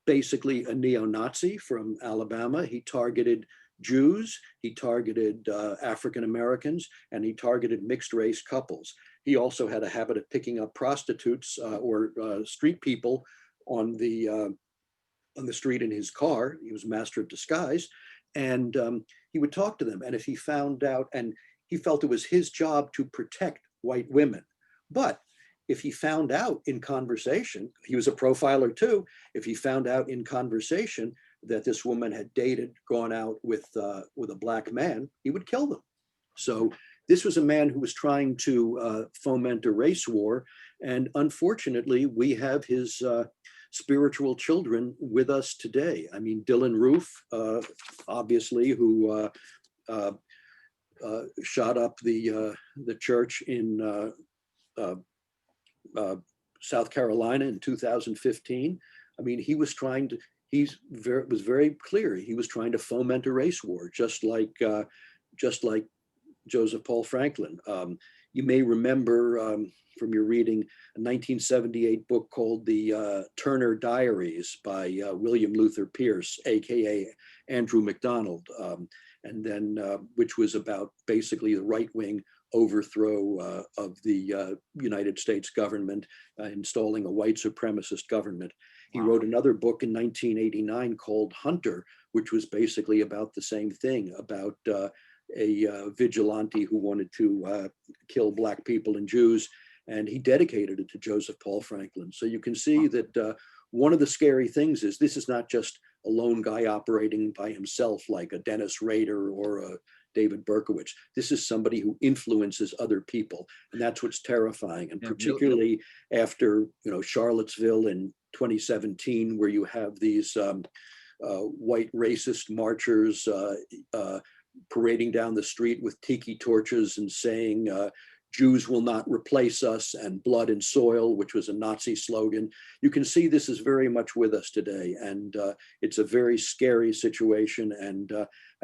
basically a neo-Nazi from Alabama. He targeted Jews, he targeted African Americans, and he targeted mixed race couples. He also had a habit of picking up prostitutes or street people on the street in his car. He was a master of disguise, and he would talk to them. And if he found out, and he felt it was his job to protect white women, but if he found out in conversation, he was a profiler too, if he found out in conversation that this woman had gone out with a black man, he would kill them. So this was a man who was trying to foment a race war. And unfortunately, we have his spiritual children with us today. I mean, Dylan Roof, obviously, who shot up the church in South Carolina in 2015. I mean, he was trying to, was very clear. He was trying to foment a race war, just like Joseph Paul Franklin. You may remember from your reading a 1978 book called The Turner Diaries by William Luther Pierce, AKA Andrew MacDonald, and then which was about basically the right-wing overthrow of the United States government, installing a white supremacist government. He wrote another book in 1989 called Hunter, which was basically about the same thing, about a vigilante who wanted to kill Black people and Jews, and he dedicated it to Joseph Paul Franklin. So you can see that one of the scary things is this is not just a lone guy operating by himself like a Dennis Rader or a David Berkowitz. This is somebody who influences other people, and that's what's terrifying. And particularly after Charlottesville in 2017, where you have these white racist marchers parading down the street with tiki torches and saying, Jews will not replace us, and blood and soil, which was a Nazi slogan. You can see this is very much with us today, and it's a very scary situation. And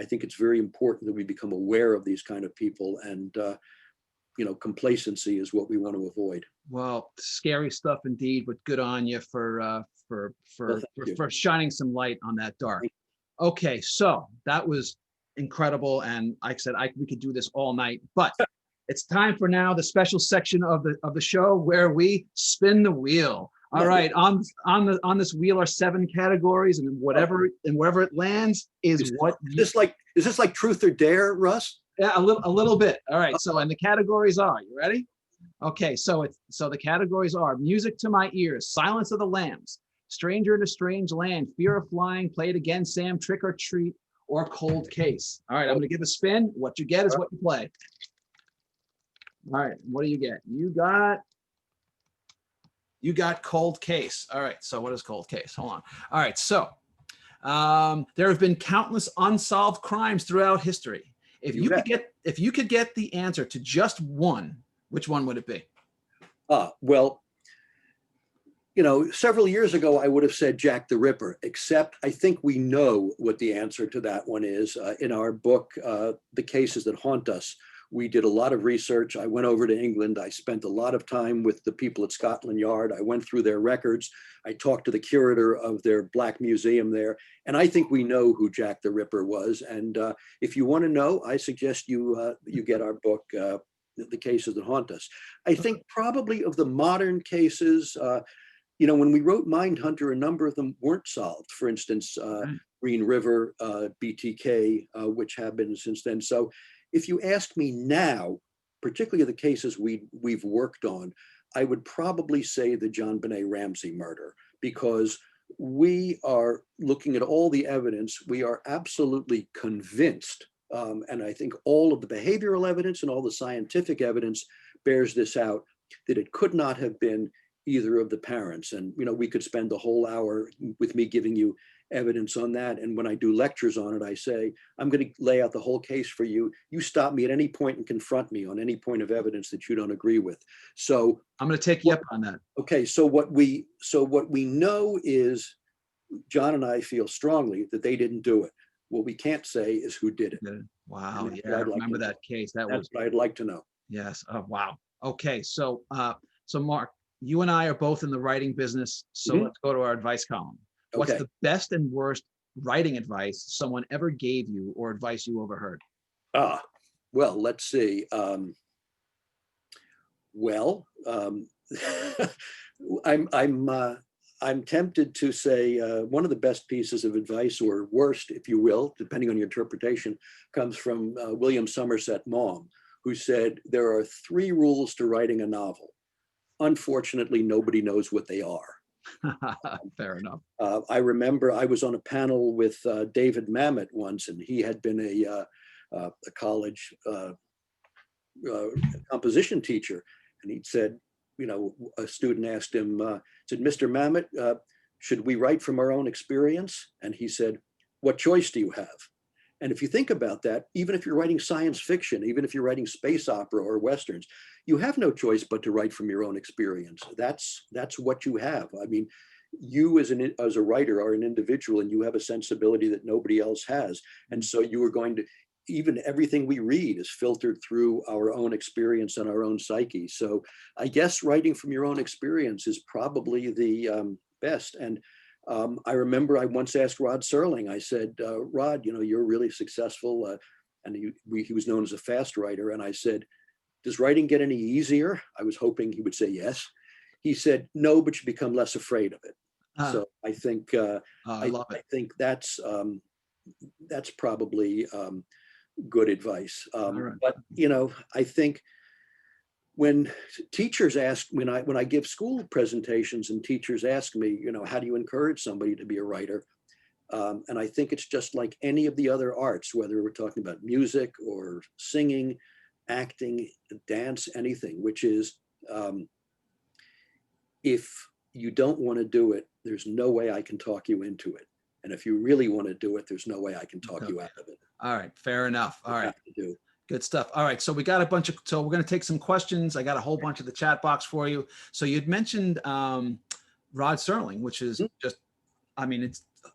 I think it's very important that we become aware of these kind of people, and complacency is what we want to avoid. Well, scary stuff indeed, but good on you for shining some light on that dark. Okay, so that was incredible, and like I said, we could do this all night, but it's time for now the special section of the show where we spin the wheel. All right, on this wheel are 7 categories, and wherever it lands is what. Is this like Truth or Dare, Russ? Yeah, a little bit. All right, so and the categories are, you ready? Okay, so the categories are Music to My Ears, Silence of the Lambs, Stranger in a Strange Land, Fear of Flying, Play It Again, Sam, Trick or Treat, or Cold Case. All right, I'm gonna give a spin. What you get is what you play. All right, what do you get? You got Cold Case. All right, so what is Cold Case? Hold on. All right, so there have been countless unsolved crimes throughout history. If you could get the answer to just one, which one would it be? Well, several years ago, I would have said Jack the Ripper, except I think we know what the answer to that one is. In our book, The Cases That Haunt Us, we did a lot of research. I went over to England. I spent a lot of time with the people at Scotland Yard. I went through their records. I talked to the curator of their Black museum there. And I think we know who Jack the Ripper was. And if you want to know, I suggest you get our book, The Cases That Haunt Us. I think probably of the modern cases, when we wrote Mindhunter, a number of them weren't solved. For instance, Green River, BTK, which have been since then. So if you ask me now, particularly the cases we've worked on, I would probably say the John Benet Ramsey murder, because we are looking at all the evidence. We are absolutely convinced, and I think all of the behavioral evidence and all the scientific evidence bears this out, that it could not have been either of the parents. And we could spend the whole hour with me giving you evidence on that. And when I do lectures on it, I say, I'm going to lay out the whole case for you. You stop me at any point and confront me on any point of evidence that you don't agree with. So I'm going to take you up on that. Okay, so what we know is John and I feel strongly that they didn't do it. What we can't say is who did it. Wow, yeah, I remember that case. That's what I'd like to know. Yes. Oh, wow. Okay, so Mark, you and I are both in the writing business, so let's go to our advice column. What's the best and worst writing advice someone ever gave you, or advice you overheard? Well, let's see. I'm tempted to say one of the best pieces of advice, or worst, if you will, depending on your interpretation, comes from William Somerset Maugham, who said, there are 3 rules to writing a novel. Unfortunately, nobody knows what they are. Fair enough. I remember I was on a panel with David Mamet once, and he had been a college composition teacher. And he'd said, a student asked him, said, Mr. Mamet, should we write from our own experience? And he said, what choice do you have? And if you think about that, even if you're writing science fiction, even if you're writing space opera or Westerns, you have no choice but to write from your own experience. That's what you have. I mean, you as a writer are an individual, and you have a sensibility that nobody else has. And so you are going to, even everything we read is filtered through our own experience and our own psyche. So I guess writing from your own experience is probably the best. And I remember I once asked Rod Serling, I said, Rod, you're really successful. And he was known as a fast writer. And I said, does writing get any easier? I was hoping he would say yes. He said, no, but you become less afraid of it. So I think I think that's probably good advice. All right. But, you know, I think when teachers ask, when I give school presentations and teachers ask me, you know, how do you encourage somebody to be a writer? And I think it's just like any of the other arts, whether we're talking about music or singing, acting, dance, anything, which is if you don't want to do it, there's no way I can talk you into it. And if you really want to do it, there's no way I can talk you out of it. All right, fair enough. All You right. have to do. Good stuff. All right. So we got a bunch of, so we're going to take some questions. I got a whole bunch of the chat box for you. So you'd mentioned Rod Serling, which is just, I mean,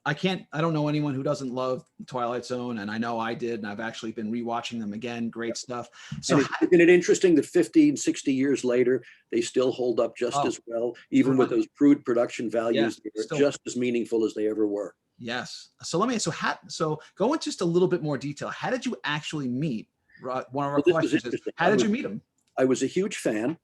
I don't know anyone who doesn't love Twilight Zone. And I know I did. And I've actually been rewatching them again. Great stuff. So isn't it interesting that 50 and 60 years later, they still hold up just as well, even with those crude production values, they're just as meaningful as they ever were. Yes. So let me, so go into just a little bit more detail. How did you actually meet Rod? One of our questions is, how did you meet him? I was a huge fan,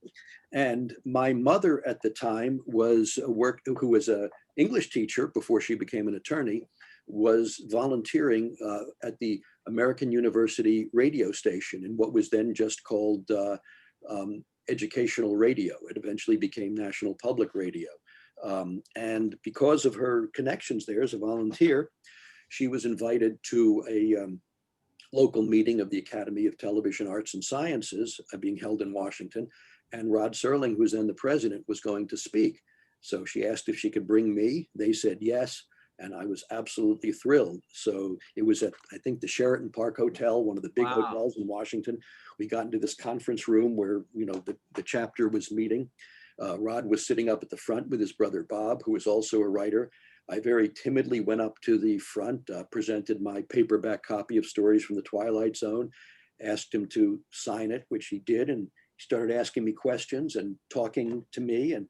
and my mother at the time who was a English teacher before she became an attorney, was volunteering at the American University radio station in what was then just called educational radio. It eventually became National Public Radio. And because of her connections there as a volunteer, she was invited to a local meeting of the Academy of Television Arts and Sciences being held in Washington. And Rod Serling, who's then the president, was going to speak. So she asked if she could bring me. They said yes. And I was absolutely thrilled. So it was at, I think, the Sheraton Park Hotel, one of the big hotels in Washington. We got into this conference room where, you know, the chapter was meeting. Rod was sitting up at the front with his brother Bob, who was also a writer. I very timidly went up to the front, presented my paperback copy of Stories from the Twilight Zone, asked him to sign it, which he did, and he started asking me questions and talking to me. And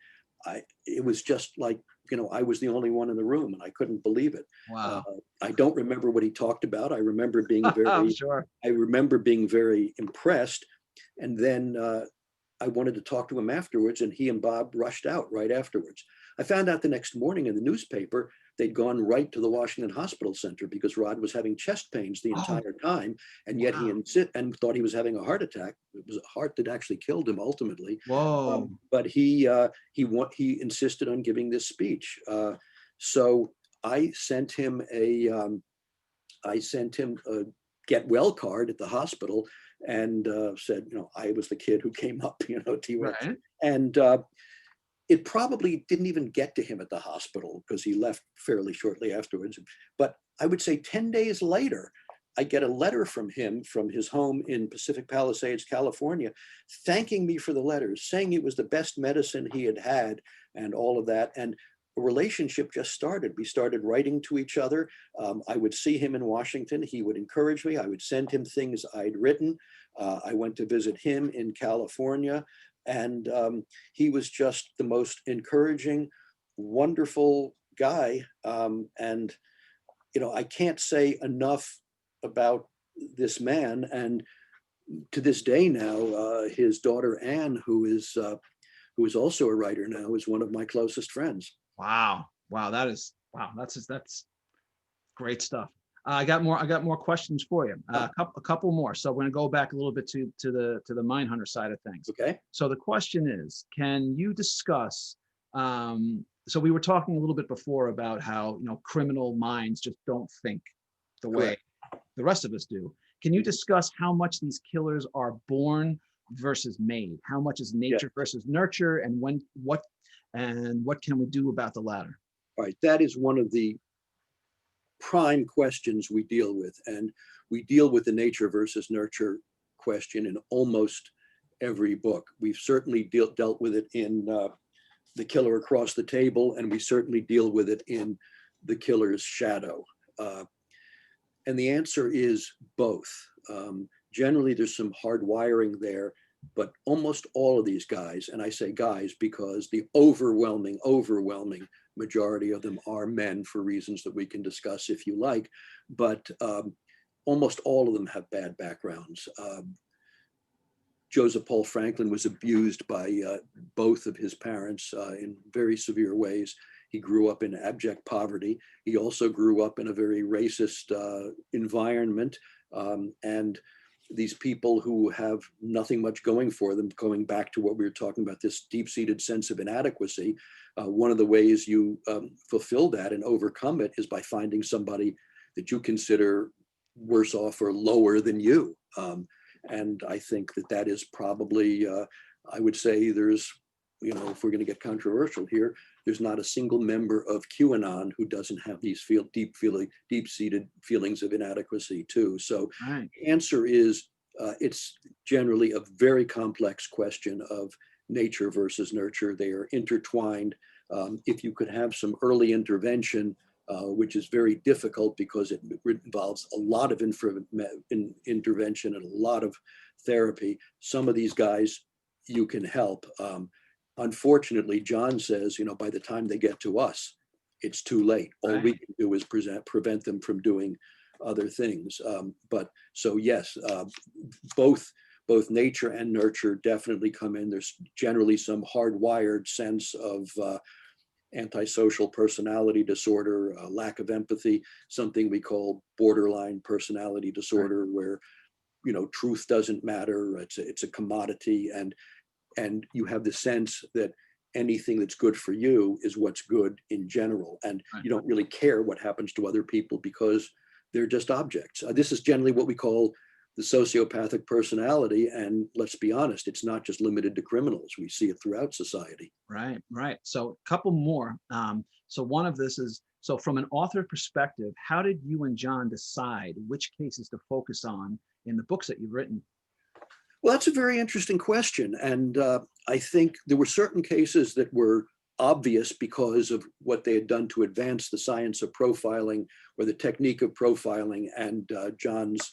it was just like, you know, I was the only one in the room, and I couldn't believe it. Wow. I don't remember what he talked about. I remember being very, sure. I remember being very impressed. And then I wanted to talk to him afterwards, and he and Bob rushed out right afterwards. I found out the next morning in the newspaper, they'd gone right to the Washington Hospital Center because Rod was having chest pains the entire time. And yet he and thought he was having a heart attack. It was a heart that actually killed him ultimately. Whoa. But he insisted on giving this speech. So I sent him a get well card at the hospital and said, you know, I was the kid who came up, you know, to you. Right. And it probably didn't even get to him at the hospital because he left fairly shortly afterwards. But I would say 10 days later, I get a letter from him from his home in Pacific Palisades, California, thanking me for the letters, saying it was the best medicine he had had and all of that. And a relationship just started. We started writing to each other. I would see him in Washington. He would encourage me. I would send him things I'd written. I went to visit him in California. And he was just the most encouraging, wonderful guy. And, you know, I can't say enough about this man. And to this day now, his daughter, Anne, who is also a writer now, is one of my closest friends. Wow. Wow. That's great stuff. I got more questions for you. A couple more. So we're going to go back a little bit to the Mindhunter side of things. Okay. So the question is, can you discuss? So we were talking a little bit before about how, you know, criminal minds just don't think the way the rest of us do. Can you discuss how much these killers are born versus made? How much is nature versus nurture, and what can we do about the latter? All right, that is one of the prime questions we deal with, and we deal with the nature versus nurture question in almost every book. We've certainly dealt with it in The Killer Across the Table, and we certainly deal with it in The Killer's Shadow. And the answer is both. Generally, there's some hard wiring there, but almost all of these guys, and I say guys because the overwhelming majority of them are men for reasons that we can discuss if you like, but almost all of them have bad backgrounds. Joseph Paul Franklin was abused by both of his parents in very severe ways. He grew up in abject poverty. He also grew up in a very racist environment. And these people who have nothing much going for them, going back to what we were talking about, this deep-seated sense of inadequacy, one of the ways you fulfill that and overcome it is by finding somebody that you consider worse off or lower than you. And I think that that is probably, I would say there's, you know, if we're going to get controversial here, there's not a single member of QAnon who doesn't have these deep-seated feelings of inadequacy too. So the answer is, it's generally a very complex question of nature versus nurture. They are intertwined. If you could have some early intervention, which is very difficult because it involves a lot of intervention and a lot of therapy, some of these guys you can help. Unfortunately, John says, you know, by the time they get to us, it's too late. All we can do is prevent them from doing other things. But so yes, both nature and nurture definitely come in. There's generally some hardwired sense of antisocial personality disorder, lack of empathy, something we call borderline personality disorder, where, you know, truth doesn't matter. It's a commodity, and you have the sense that anything that's good for you is what's good in general. And you don't really care what happens to other people because they're just objects. This is generally what we call the sociopathic personality. And let's be honest, it's not just limited to criminals. We see it throughout society. Right. So a couple more. So one of this is, so from an author perspective, how did you and John decide which cases to focus on in the books that you've written? Well, that's a very interesting question. And I think there were certain cases that were obvious because of what they had done to advance the science of profiling or the technique of profiling, and John's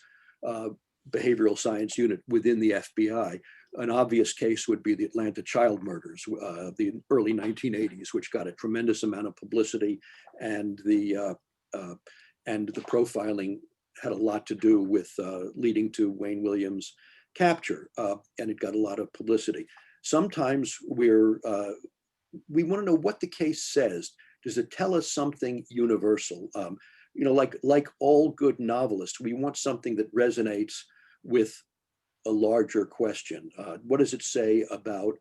behavioral science unit within the FBI. An obvious case would be the Atlanta child murders, the early 1980s, which got a tremendous amount of publicity, and the profiling had a lot to do with leading to Wayne Williams' capture, and it got a lot of publicity. Sometimes we want to know what the case says. Does it tell us something universal? You know, like all good novelists, we want something that resonates with a larger question. What does it say about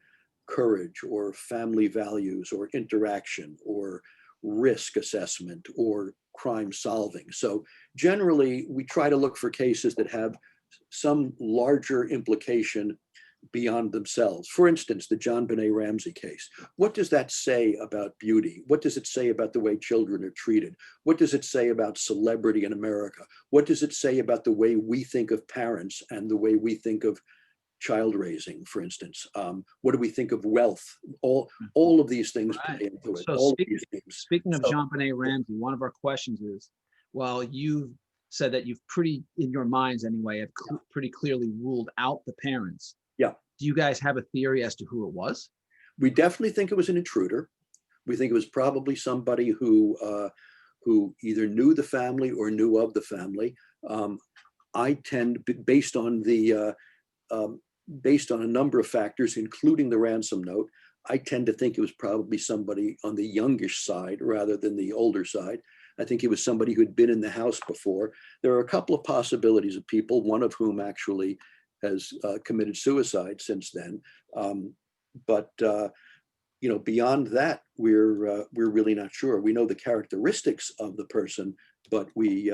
courage or family values or interaction or risk assessment or crime solving? So generally, we try to look for cases that have some larger implication beyond themselves. For instance, the John Benet Ramsey case. What does that say about beauty? What does it say about the way children are treated? What does it say about celebrity in America? What does it say about the way we think of parents and the way we think of child raising, for instance? What do we think of wealth? All of these things play into it. So speaking of John Benet Ramsey, one of our questions is, well, you've said that you've in your minds anyway, have pretty clearly ruled out the parents. Yeah. Do you guys have a theory as to who it was? We definitely think it was an intruder. We think it was probably somebody who either knew the family or knew of the family. I tend, based on a number of factors, including the ransom note, I tend to think it was probably somebody on the youngish side rather than the older side. I think he was somebody who had been in the house before. There are a couple of possibilities of people, one of whom actually has committed suicide since then. But you know, beyond that, we're really not sure. We know the characteristics of the person, but we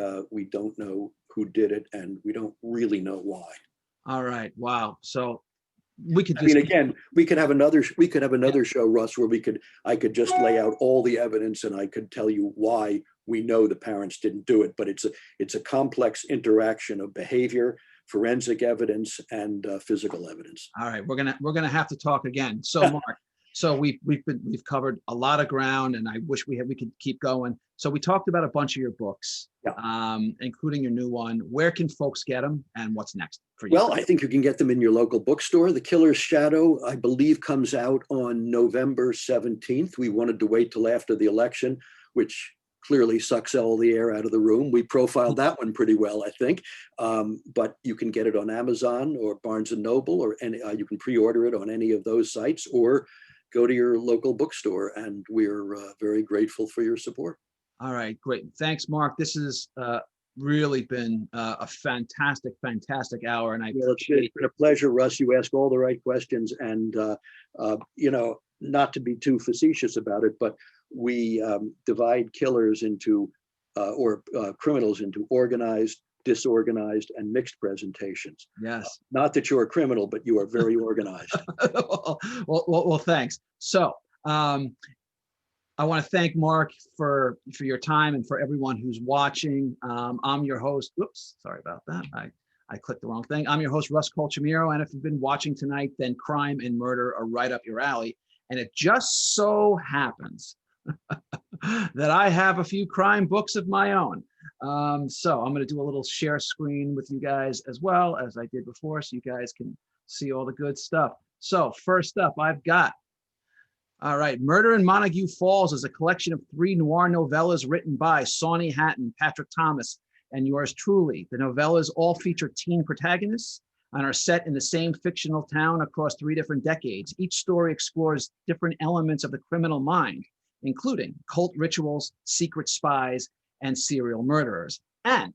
don't know who did it, and we don't really know why. All right. Wow. So we could. I mean, again, we could have another show, Russ, where I could just lay out all the evidence, and I could tell you why we know the parents didn't do it. But it's a complex interaction of behavior, forensic evidence, and physical evidence. All right, we're gonna have to talk again. So Mark, so we've covered a lot of ground, and I wish we could keep going. So we talked about a bunch of your books, including your new one. Where can folks get them, and what's next for you? Well, I think you can get them in your local bookstore. The Killer's Shadow, I believe, comes out on November 17th. We wanted to wait till after the election, which clearly sucks all the air out of the room. We profiled that one pretty well, I think. But you can get it on Amazon or Barnes & Noble, or you can pre-order it on any of those sites, or go to your local bookstore. And we're very grateful for your support. All right, great. Thanks, Mark. This is really been a fantastic, fantastic hour. And I Well, it's been a pleasure, Russ. You ask all the right questions, and you know, not to be too facetious about it, but we divide killers into or criminals into organized, disorganized, and mixed presentations. Yes. Not that you're a criminal, but you are very organized. well, thanks. So I want to thank Mark for your time and for everyone who's watching. I'm your host. Oops, sorry about that. I clicked the wrong thing. I'm your host, Russ Colchamiro. And if you've been watching tonight, then crime and murder are right up your alley. And it just so happens that I have a few crime books of my own. So I'm going to do a little share screen with you guys as well as I did before, so you guys can see all the good stuff. So first up, I've got, all right, Murder in Montague Falls is a collection of 3 noir novellas written by Sawney Hatton, Patrick Thomas, and yours truly. The novellas all feature teen protagonists and are set in the same fictional town across 3 different decades. Each story explores different elements of the criminal mind, including cult rituals, secret spies, and serial murderers. And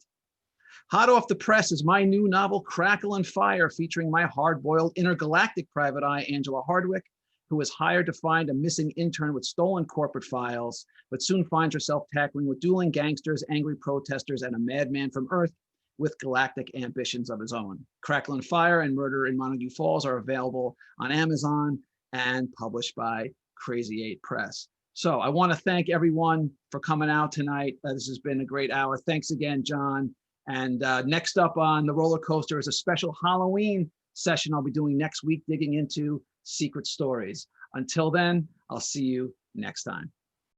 hot off the press is my new novel, Crackle and Fire, featuring my hard-boiled intergalactic private eye, Angela Hardwick, who is hired to find a missing intern with stolen corporate files, but soon finds herself tackling with dueling gangsters, angry protesters, and a madman from Earth with galactic ambitions of his own. Crackle and Fire and Murder in Montague Falls are available on Amazon and published by Crazy 8 Press. So I want to thank everyone for coming out tonight. This has been a great hour. Thanks again, John. And next up on the roller coaster is a special Halloween session I'll be doing next week, digging into secret stories. Until then, I'll see you next time.